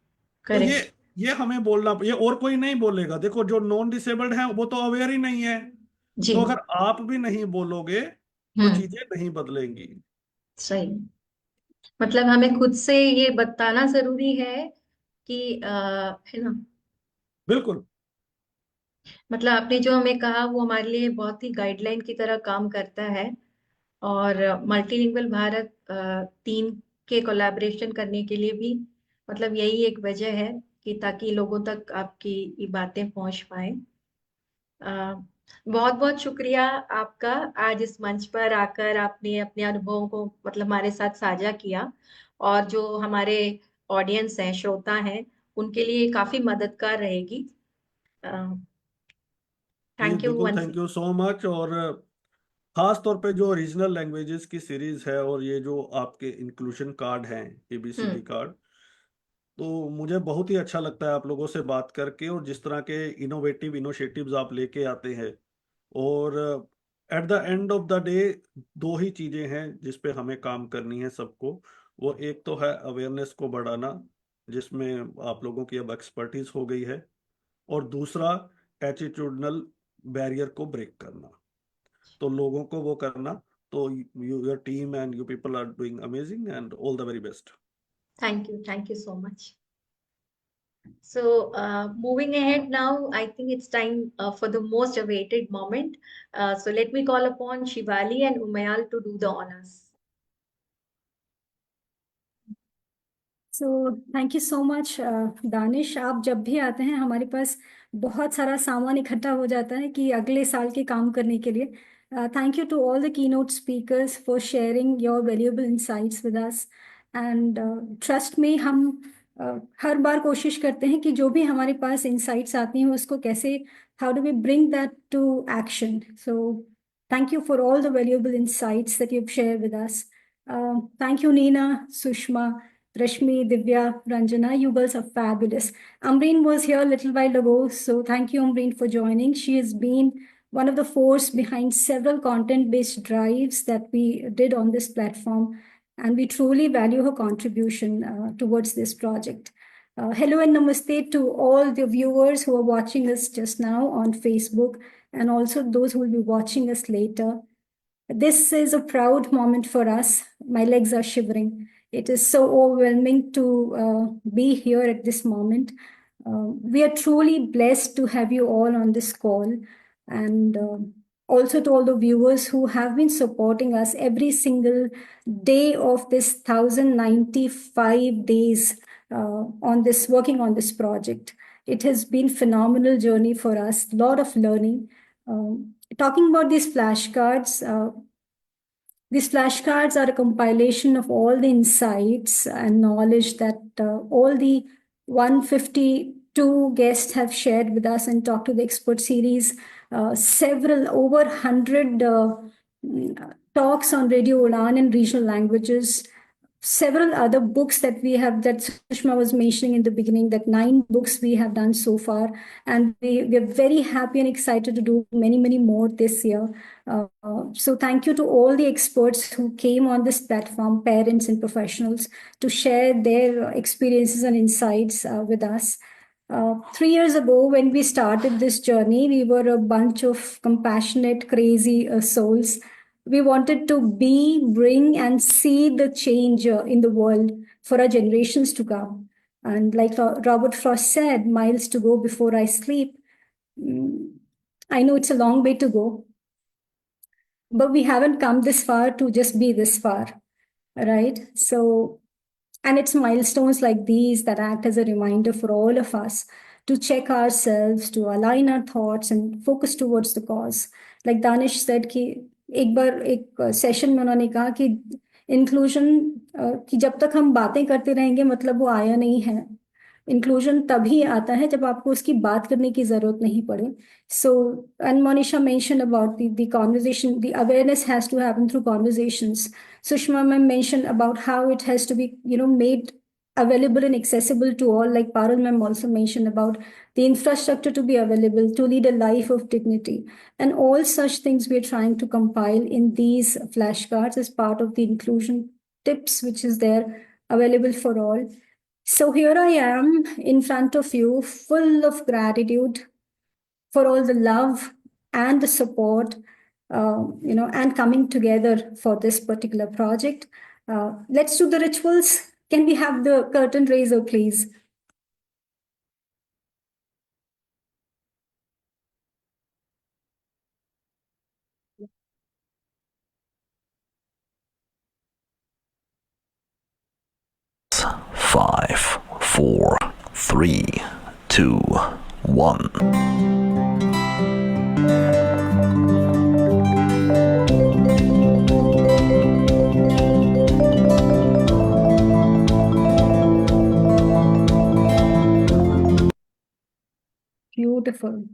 करेक्ट। ये हमें बोलना, ये और कोई नहीं बोलेगा। देखो जो नॉन डिसेबल्ड हैं वो तो अवेयर ही नहीं है। जी। तो अगर आप भी नहीं बोलोगे तो हम्म। चीजें नहीं बदलेंगी। सही। मतलब हमें खुद से ये बताना जरूरी है कि है ना। बिल्कुल। मतलब आपने जो हमें कहा वो हमारे लिए बहुत ही गाइडलाइन की तरह काम करता है। और मल्टीलिंगुअल भारत टीम के कोलैबोरेशन करने के लिए भी मतलब यही एक वजह है कि ताकि लोगों तक आपकी ये बातें पहुंच पाए। बहुत बहुत शुक्रिया आपका, आज इस मंच पर आकर आपने अपने अनुभवों को मतलब हमारे साथ साझा किया। और जो हमारे ऑडियंस हैं, श्रोता हैं, उनके लिए काफी मददगार रहेगी। जी थैंक यू बिल्कुल, once. Thank you so much. और खास तौर पे जो रीजनल लैंग्वेजेस की सीरीज है और ये जो आपके इंक्लूजन कार्ड हैं, एबीसीडी हम्म। कार्ड, तो मुझे बहुत ही अच्छा लगता है आप लोगों से बात करके। और जिस तरह के इनोवेटिव इनिशिएटिव्स आप लेके आते हैं, और at the end of the day दो ही चीजें हैं जिस पे हमें काम करनी है सबको। वो एक तो है अवेयरनेस को बढ़ाना, जिसमें आप लोगों की अब एक्सपर्टीज हो गई है। और दूसरा एटीट्यूडनल बैरियर को ब्रेक करना, तो लोगों को वो करना। तो your team and you people are doing amazing and all the very best. Thank you so much. So, moving ahead now, I think it's time for the most awaited moment. So, let me call upon Shivali and Umayal to do the honors. So thank you so much Danish. आप जब भी आते हैं हमारे पास बहुत सारा सामान इकट्ठा हो जाता है कि अगले साल के काम करने के लिए। Thank you to all the keynote speakers for sharing your valuable insights with us. And trust में हम हर बार कोशिश करते हैं कि जो भी हमारे पास इंसाइट्स आती हैं उसको कैसे, how do we bring that to action. So thank you for all the valuable insights that you share with us. Thank you Nina, Sushma, Rashmi, Divya, Ranjana, you girls are fabulous. Amreen was here a little while ago, so thank you, Amreen, for joining. She has been one of the force behind several content-based drives that we did on this platform, and we truly value her contribution towards this project. Hello and namaste to all the viewers who are watching us just now on Facebook, and also those who will be watching us later. This is a proud moment for us. My legs are shivering. It is so overwhelming to be here at this moment. We are truly blessed to have you all on this call, and also to all the viewers who have been supporting us every single day of this 1095 days on this working on this project. It has been phenomenal journey for us, lot of learning. Talking about these flashcards, these flashcards are a compilation of all the insights and knowledge that all the 152 guests have shared with us and Talk to the Expert series. Several, over 100 talks on Radio Ulan in regional languages. Several other books that we have, that Sushma was mentioning in the beginning, that 9 books we have done so far. And we are very happy and excited to do many, many more this year. So thank you to all the experts who came on this platform, parents and professionals, to share their experiences and insights with us. 3 years ago, when we started this journey, we were a bunch of compassionate, crazy souls. We wanted to be, bring, and see the change in the world for our generations to come. And like Robert Frost said, miles to go before I sleep. I know it's a long way to go, but we haven't come this far to just be this far, right? So, and it's milestones like these that act as a reminder for all of us to check ourselves, to align our thoughts and focus towards the cause. Like Danish said कि एक बार एक session में उन्होंने कहा कि inclusion कि जब तक हम बातें करते रहेंगे मतलब वो आया नहीं है। इंक्लूजन तभी आता है जब आपको उसकी बात करने की जरूरत नहीं पड़े. So, and Monisha mentioned about the conversation, the awareness has to happen through conversations. Sushma ma'am mentioned about how it has to be, made available and accessible to all. Like Parul ma'am also mentioned about the infrastructure to be available to lead a life of dignity. And all such things we are trying to compile in these flashcards as part of the inclusion tips, which is there available for all. So here I am in front of you, full of gratitude for all the love and the support, and coming together for this particular project. Let's do the rituals. Can we have the curtain raiser, please? Five, four, three, two, one. Beautiful.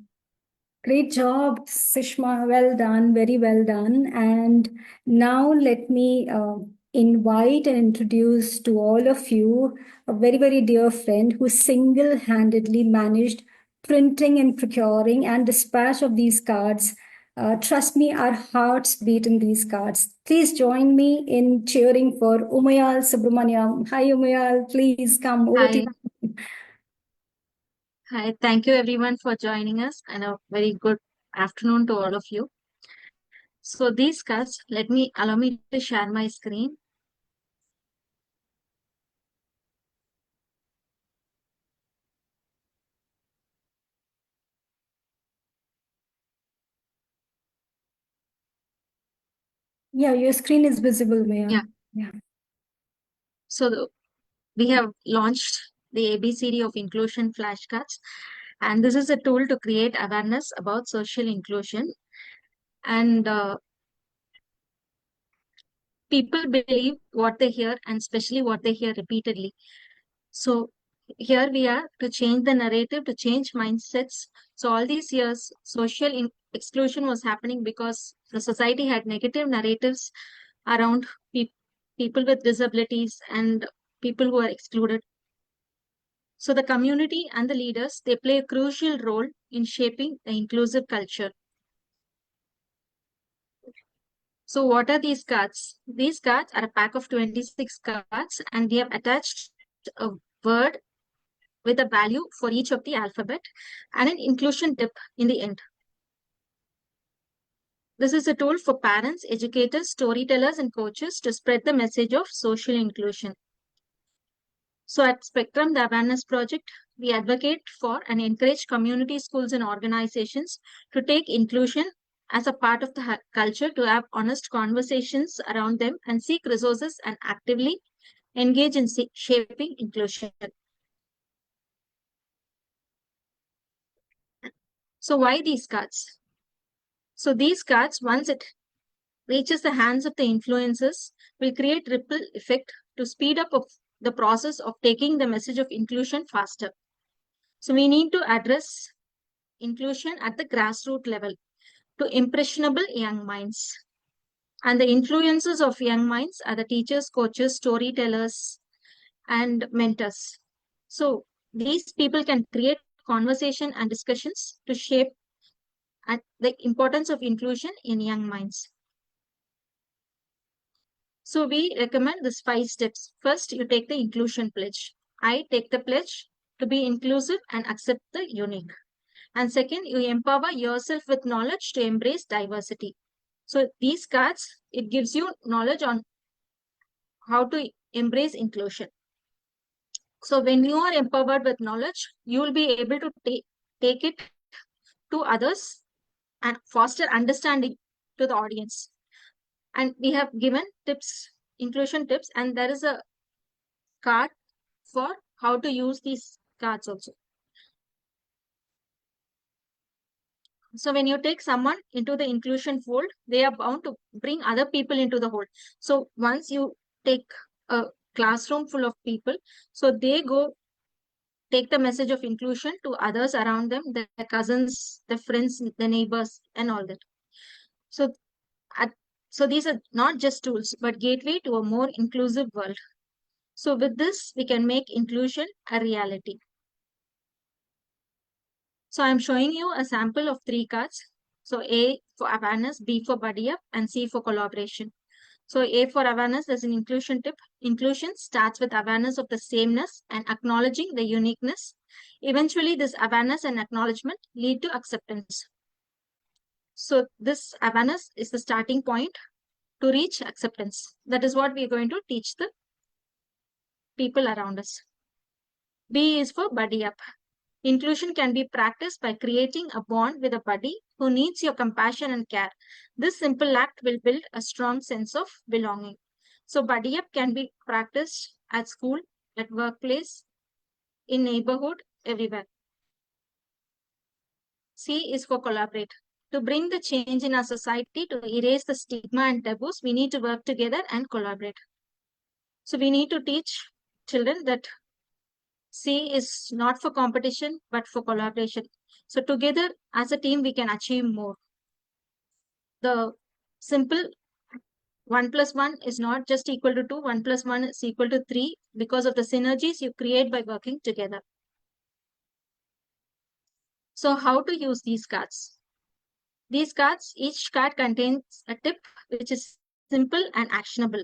Great job, Sishma. Well done. Very well done. And now let me invite and introduce to all of you a very, very dear friend who single-handedly managed printing and procuring and dispatch of these cards. Trust me, our hearts beat in these cards. Please join me in cheering for Umayal Subramaniam. Hi, Umayal. Please come over to Hi. Hi, thank you everyone for joining us and a very good afternoon to all of you. So these cards, allow me to share my screen. Yeah, your screen is visible, Maya. Yeah. So we have launched the ABCD of inclusion flashcards, and this is a tool to create awareness about social inclusion. And people believe what they hear, and especially what they hear repeatedly. So here we are to change the narrative, to change mindsets. So all these years, social exclusion was happening because the society had negative narratives around people with disabilities and people who are excluded. So the community and the leaders, they play a crucial role in shaping the inclusive culture. So what are these cards? These cards are a pack of 26 cards, and we have attached a word with a value for each of the alphabet and an inclusion tip in the end. This is a tool for parents, educators, storytellers, and coaches to spread the message of social inclusion. So at Spectrum, the Awareness Project, we advocate for and encourage community schools and organizations to take inclusion as a part of the culture, to have honest conversations around them and seek resources and actively engage in shaping inclusion. So why these cards? So these cards, once it reaches the hands of the influencers, will create ripple effect to speed up of the process of taking the message of inclusion faster. So we need to address inclusion at the grassroots level to impressionable young minds. And the influences of young minds are the teachers, coaches, storytellers, and mentors. So these people can create conversation and discussions to shape the importance of inclusion in young minds. So we recommend these 5 steps. First, you take the inclusion pledge. I take the pledge to be inclusive and accept the unique. And second, you empower yourself with knowledge to embrace diversity. So these cards, it gives you knowledge on how to embrace inclusion. So when you are empowered with knowledge, you will be able to take it to others and foster understanding to the audience. And we have given tips, inclusion tips, and there is a card for how to use these cards also. So when you take someone into the inclusion fold, they are bound to bring other people into the fold. So once you take a classroom full of people, so they go take the message of inclusion to others around them, their cousins, their friends, the neighbors, and all that. So, so these are not just tools, but gateway to a more inclusive world. So with this, we can make inclusion a reality. So I'm showing you a sample of 3 cards. So A for awareness, B for buddy up, and C for collaboration. So A for awareness, there's an inclusion tip. Inclusion starts with awareness of the sameness and acknowledging the uniqueness. Eventually, this awareness and acknowledgement lead to acceptance. So this awareness is the starting point to reach acceptance. That is what we are going to teach the people around us. B is for buddy up. Inclusion can be practiced by creating a bond with a buddy who needs your compassion and care. This simple act will build a strong sense of belonging. So buddy up can be practiced at school, at workplace, in neighborhood, everywhere. C is for collaborate. To bring the change in our society, to erase the stigma and taboos, we need to work together and collaborate. So we need to teach children that C is not for competition, but for collaboration. So together as a team, we can achieve more. The simple 1 plus 1 is not just equal to 2, 1 plus 1 is equal to 3 because of the synergies you create by working together. So how to use these cards? These cards, each card contains a tip which is simple and actionable.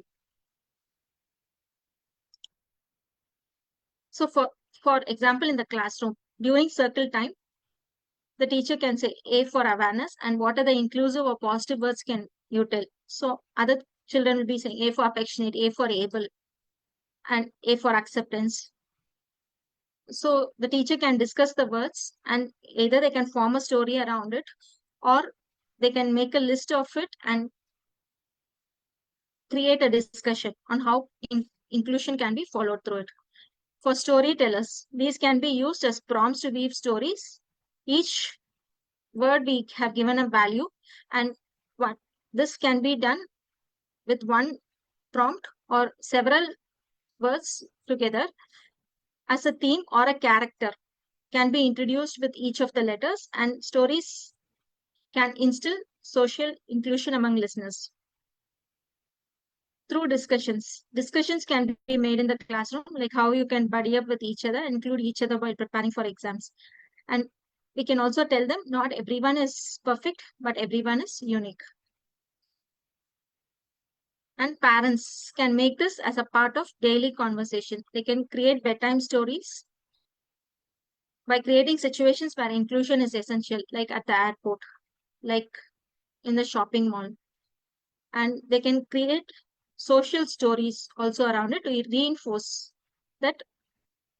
So for example, in the classroom, during circle time, the teacher can say A for awareness and what are the inclusive or positive words can you tell? So other children will be saying A for affectionate, A for able, and A for acceptance. So the teacher can discuss the words and either they can form a story around it or they can make a list of it and create a discussion on how inclusion can be followed through it. For storytellers, these can be used as prompts to weave stories. Each word we have given a value and what this can be done with one prompt or several words together as a theme or a character can be introduced with each of the letters and stories can instill social inclusion among listeners. Through discussions. Discussions can be made in the classroom, like how you can buddy up with each other, include each other while preparing for exams. And we can also tell them not everyone is perfect, but everyone is unique. And parents can make this as a part of daily conversation. They can create bedtime stories by creating situations where inclusion is essential, like at the airport, like in the shopping mall. And they can create social stories also around it to reinforce that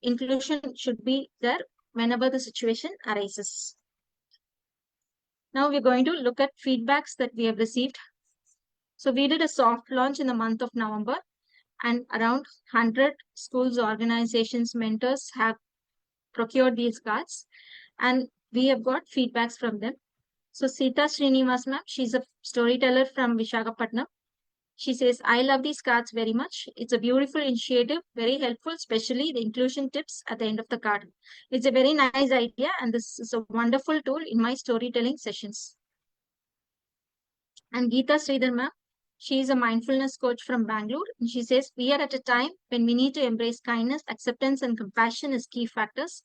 inclusion should be there whenever the situation arises. Now we're going to look at feedbacks that we have received. So we did a soft launch in the month of November and around 100 schools, organizations, mentors have procured these cards and we have got feedbacks from them. So Sita Srinivas ma'am, she's a storyteller from Visakhapatnam. She says, I love these cards very much. It's a beautiful initiative, very helpful, especially the inclusion tips at the end of the card. It's a very nice idea and this is a wonderful tool in my storytelling sessions. And Geeta Sridhar ma'am, she is a mindfulness coach from Bangalore. And she says, we are at a time when we need to embrace kindness, acceptance, and compassion as key factors.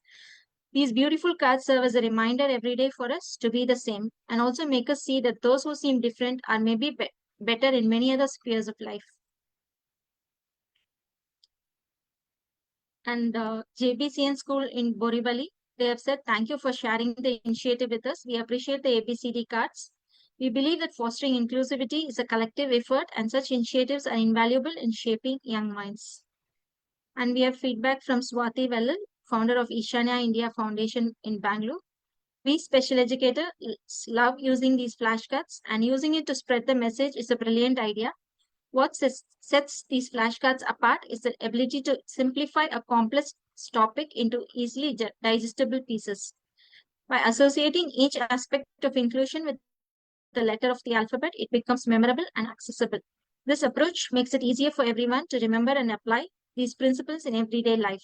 These beautiful cards serve as a reminder every day for us to be the same and also make us see that those who seem different are maybe better in many other spheres of life. And JBCN school in Borivali, they have said, thank you for sharing the initiative with us. We appreciate the ABCD cards. We believe that fostering inclusivity is a collective effort and such initiatives are invaluable in shaping young minds. And we have feedback from Swati Vellal, founder of Ishanya India Foundation in Bangalore. We special educators love using these flashcards and using it to spread the message is a brilliant idea. What sets these flashcards apart is the ability to simplify a complex topic into easily digestible pieces. By associating each aspect of inclusion with the letter of the alphabet, it becomes memorable and accessible. This approach makes it easier for everyone to remember and apply these principles in everyday life.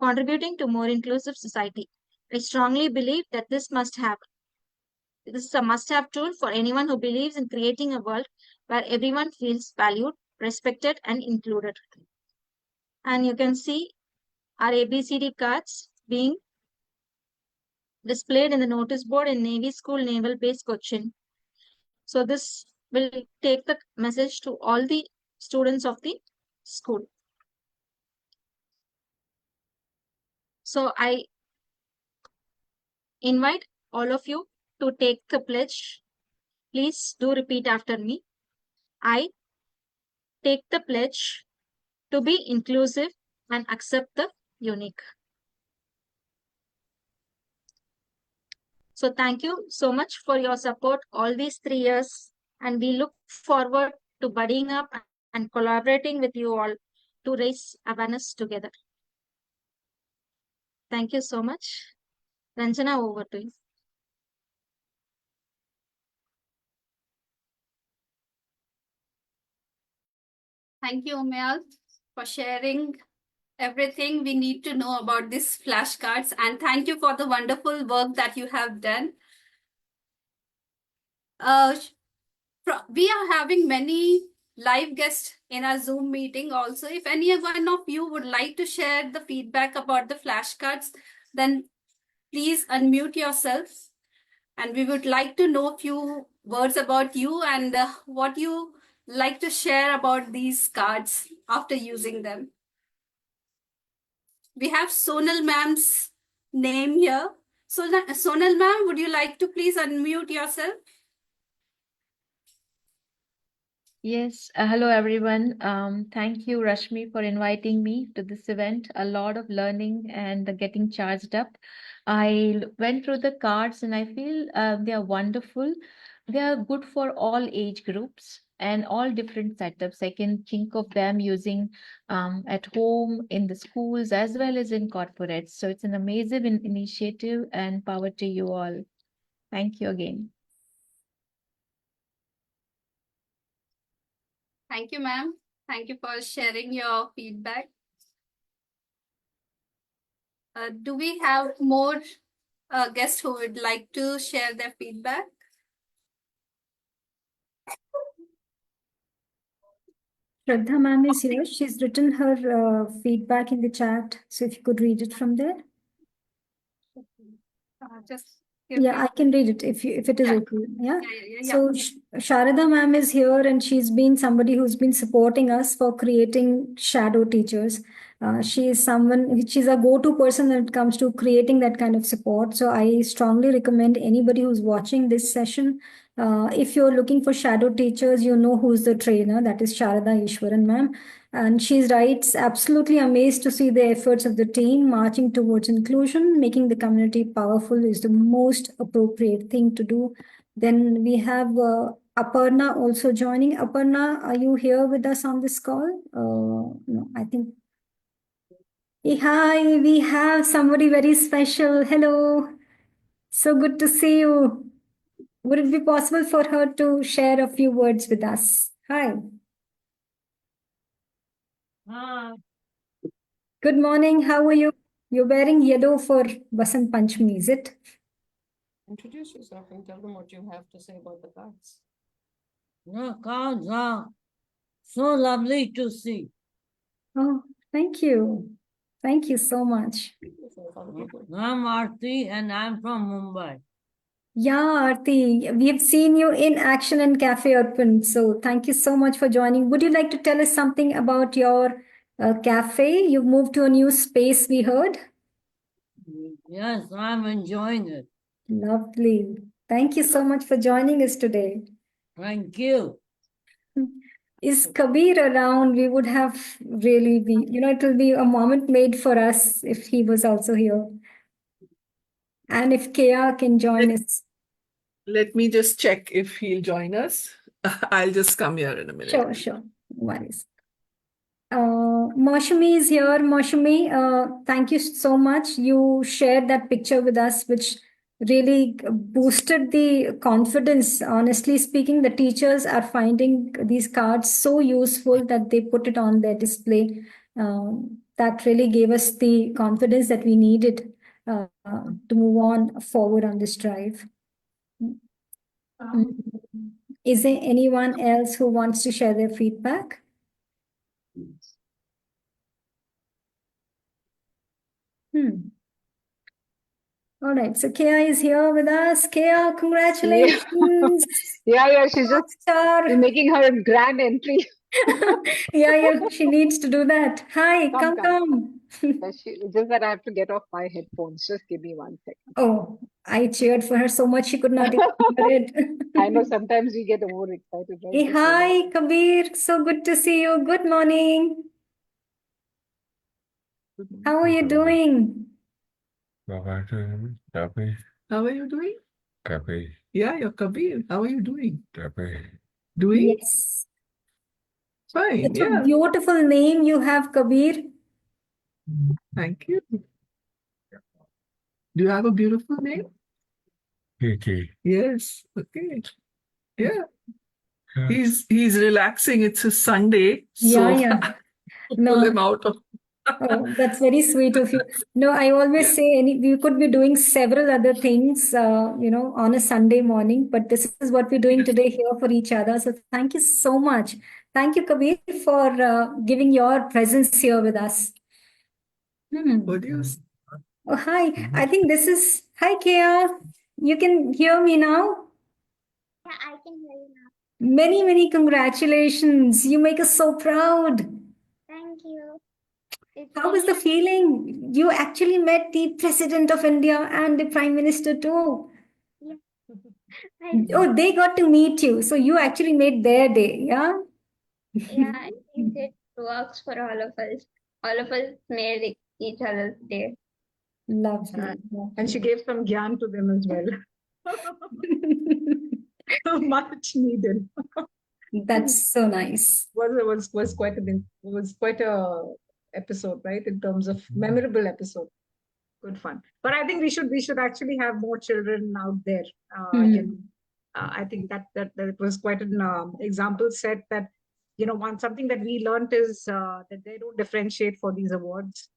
contributing to more inclusive society. I strongly believe that this is a must-have tool for anyone who believes in creating a world where everyone feels valued, respected, and included. And you can see our ABCD cards being displayed in the notice board in Navy School Naval Base Cochin. So this will take the message to all the students of the school. So I invite all of you to take the pledge. Please do repeat after me. I take the pledge to be inclusive and accept the unique. So thank you so much for your support all these 3 years, and we look forward to buddying up and collaborating with you all to raise awareness together. Thank you so much. Ranjana, over to you. Thank you, Umayal, for sharing everything we need to know about these flashcards. And thank you for the wonderful work that you have done. We are having many live guests in our Zoom meeting also. If any one of you would like to share the feedback about the flashcards, then please unmute yourself. And we would like to know a few words about you and what you like to share about these cards after using them. We have Sonal ma'am's name here. So Sonal ma'am, would you like to please unmute yourself? Yes, hello everyone. Thank you, Rashmi, for inviting me to this event. A lot of learning and getting charged up. Went through the cards and I feel they are wonderful. They are good for all age groups and all different setups. I can think of them using at home, in the schools, as well as in corporates. So it's an amazing initiative, and power to you all. Thank you again. Thank you, ma'am. Thank you for sharing your feedback. Do we have more guests who would like to share their feedback? Shraddha ma'am is here. She's written her feedback in the chat. So if you could read it from there. Just Yeah, I can read it if it is Yeah. okay. Yeah. Yeah. So Sharada ma'am is here, and she's been somebody who's been supporting us for creating shadow teachers. She is she's a go-to person when it comes to creating that kind of support. So I strongly recommend anybody who's watching this session, if you're looking for shadow teachers, you know who's the trainer. That is Sharada Ishwaran ma'am. And she writes, absolutely amazed to see the efforts of the team marching towards inclusion. Making the community powerful is the most appropriate thing to do. Then we have Aparna also joining. Aparna, are you here with us on this call? No, I think. Hi, we have somebody very special. Hello. So good to see you. Would it be possible for her to share a few words with us? Hi. Hi. Good morning. How are you? You're wearing yellow for Basant Panchami, is it? Introduce yourself and tell them what you have to say about the cards. The cards are so lovely to see. Oh, thank you. Thank you so much. I'm Aarti and I'm from Mumbai. Yeah, Aarti, we have seen you in action in Cafe Urban. So thank you so much for joining. Would you like to tell us something about your cafe? You've moved to a new space, we heard. Yes, I'm enjoying it. Lovely. Thank you so much for joining us today. Thank you. Is Kabir around? We would have really it will be a moment made for us if he was also here. And if Kea can join us. Let me just check if he'll join us. I'll just come here in a minute. Sure. No worries. Maushami is here. Maushami, thank you so much. You shared that picture with us, which really boosted the confidence. Honestly speaking, the teachers are finding these cards so useful that they put it on their display. that really gave us the confidence that we needed to move on forward on this drive. Is there anyone else who wants to share their feedback? All right, so Kea is here with us. Kea, congratulations. Yeah, she's just Star. making her grand entry. Yeah, she needs to do that. Hi, come. Just that I have to get off my headphones. Just give me 1 second. Oh, I cheered for her so much she could not even hear it. I know sometimes we get overexcited, right? Hey, hi, Kabir. So good to see you. Good morning. How are you doing? How are you doing? Yeah, you're Kabir. How are you doing? Doing Yes. fine. It's a beautiful name you have, Kabir. Thank you. Do you have a beautiful name? Yes. Okay. Yeah. He's relaxing. It's a Sunday, so Yeah. pull him out of. Oh, that's very sweet of you. No, I always say we could be doing several other things, on a Sunday morning, but this is what we're doing today here for each other. So thank you so much. Thank you, Kabir, for giving your presence here with us. What do you? Oh, hi. I think this is, hi, Kea. You can hear me now? Yeah, I can hear you now. Many congratulations. You make us so proud. Thank you. How was the feeling? You actually met the President of India and the Prime Minister too. Yeah. Oh, they got to meet you. So you actually made their day, yeah? Yeah, it works for all of us. All of us made each other's day. Lovely. And she gave some gyan to them as well. Much needed. That's so nice. Was quite a episode, right? In terms of memorable episode. Good fun. But I think we should actually have more children out there. I think that was quite an example set that, something that we learned is that they don't differentiate for these awards.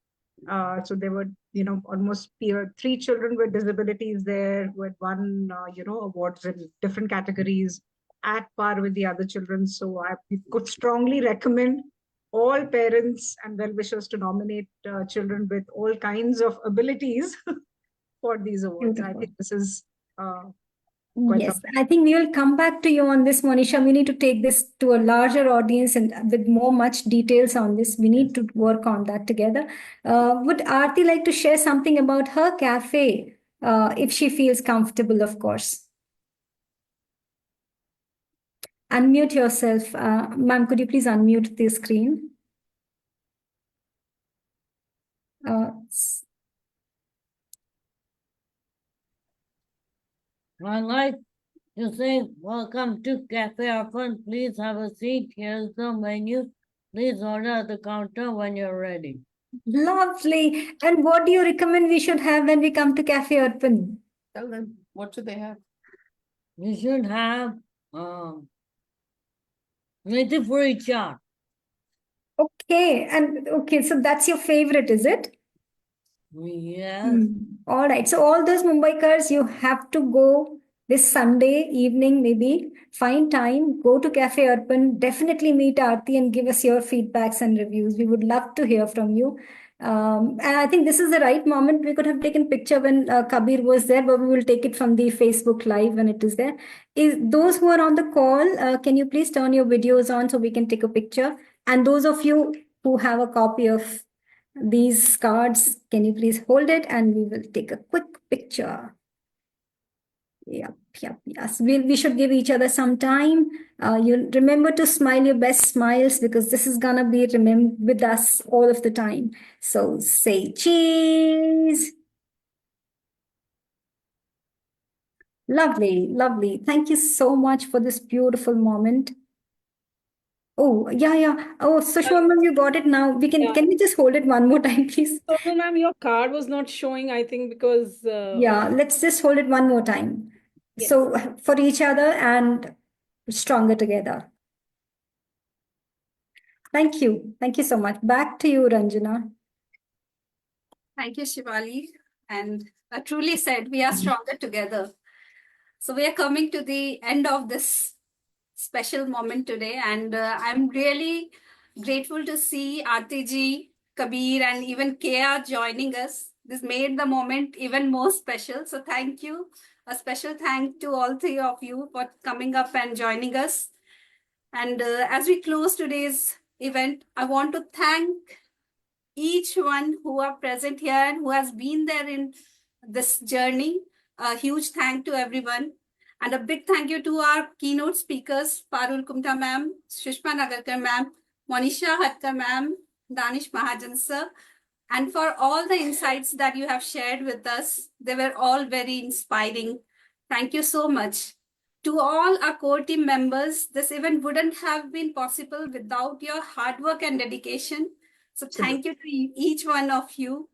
So there were, almost 3 children with disabilities there who had won, awards in different categories at par with the other children. So I could strongly recommend all parents and well-wishers to nominate children with all kinds of abilities for these awards. Beautiful. I think this is Yes, I think we will come back to you on this, Monisha. We need to take this to a larger audience and with much details on this. We need to work on that together. Would Aarti like to share something about her cafe, if she feels comfortable, of course? Unmute yourself. Ma'am, could you please unmute the screen? I'd like to say welcome to Cafe Orphan. Please have a seat. Here's the menu. Please order at the counter when you're ready. Lovely. And what do you recommend we should have when we come to Cafe Urban? Tell them, what should they have? You should have native fruit chart. Okay, so that's your favorite, is it? Yes. All right. So all those Mumbaikars, you have to go this Sunday evening, maybe find time, go to Cafe Urban, definitely meet Aarti and give us your feedbacks and reviews. We would love to hear from you. And I think this is the right moment. We could have taken picture when Kabir was there, but we will take it from the Facebook Live when it is there. Those who are on the call, can you please turn your videos on so we can take a picture? And those of you who have a copy of these cards, can you please hold it and we will take a quick picture. Yes. We should give each other some time. You remember to smile your best smiles because this is gonna be with us all of the time. So say cheese. Lovely. Thank you so much for this beautiful moment. Oh, yeah. Oh, Sushma ma'am, you got it now. Can we just hold it one more time, please? So, ma'am, your card was not showing, I think, because Yeah, let's just hold it one more time. Yes. So for each other and stronger together. Thank you so much. Back to you, Ranjana. Thank you, Shivali. And truly said, we are stronger together. So we are coming to the end of this special moment today, and I'm really grateful to see Aarti ji, Kabir, and even Kea joining us. This made the moment even more special. So thank you. A special thank to all three of you for coming up and joining us. And as we close today's event, I want to thank each one who are present here and who has been there in this journey. A huge thank to everyone. And a big thank you to our keynote speakers, Parul Kumta ma'am, Shushma Nagarkar ma'am, Monisha Hatkar ma'am, Danish Mahajan sir, and for all the insights that you have shared with us. They were all very inspiring. Thank you so much. To all our core team members, this event wouldn't have been possible without your hard work and dedication. So thank you to each one of you,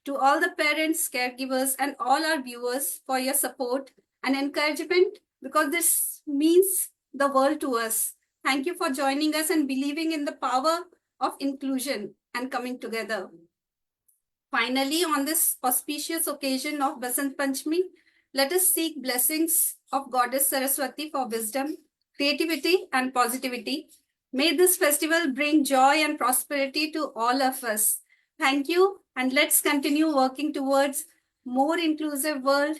to all the parents, caregivers, and all our viewers for your support and encouragement, because this means the world to us. Thank you for joining us and believing in the power of inclusion and coming together. Finally, on this auspicious occasion of Basant Panchami, let us seek blessings of Goddess Saraswati for wisdom, creativity, and positivity. May this festival bring joy and prosperity to all of us. Thank you, and let's continue working towards more inclusive world,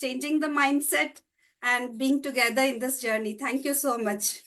changing the mindset, and being together in this journey. Thank you so much.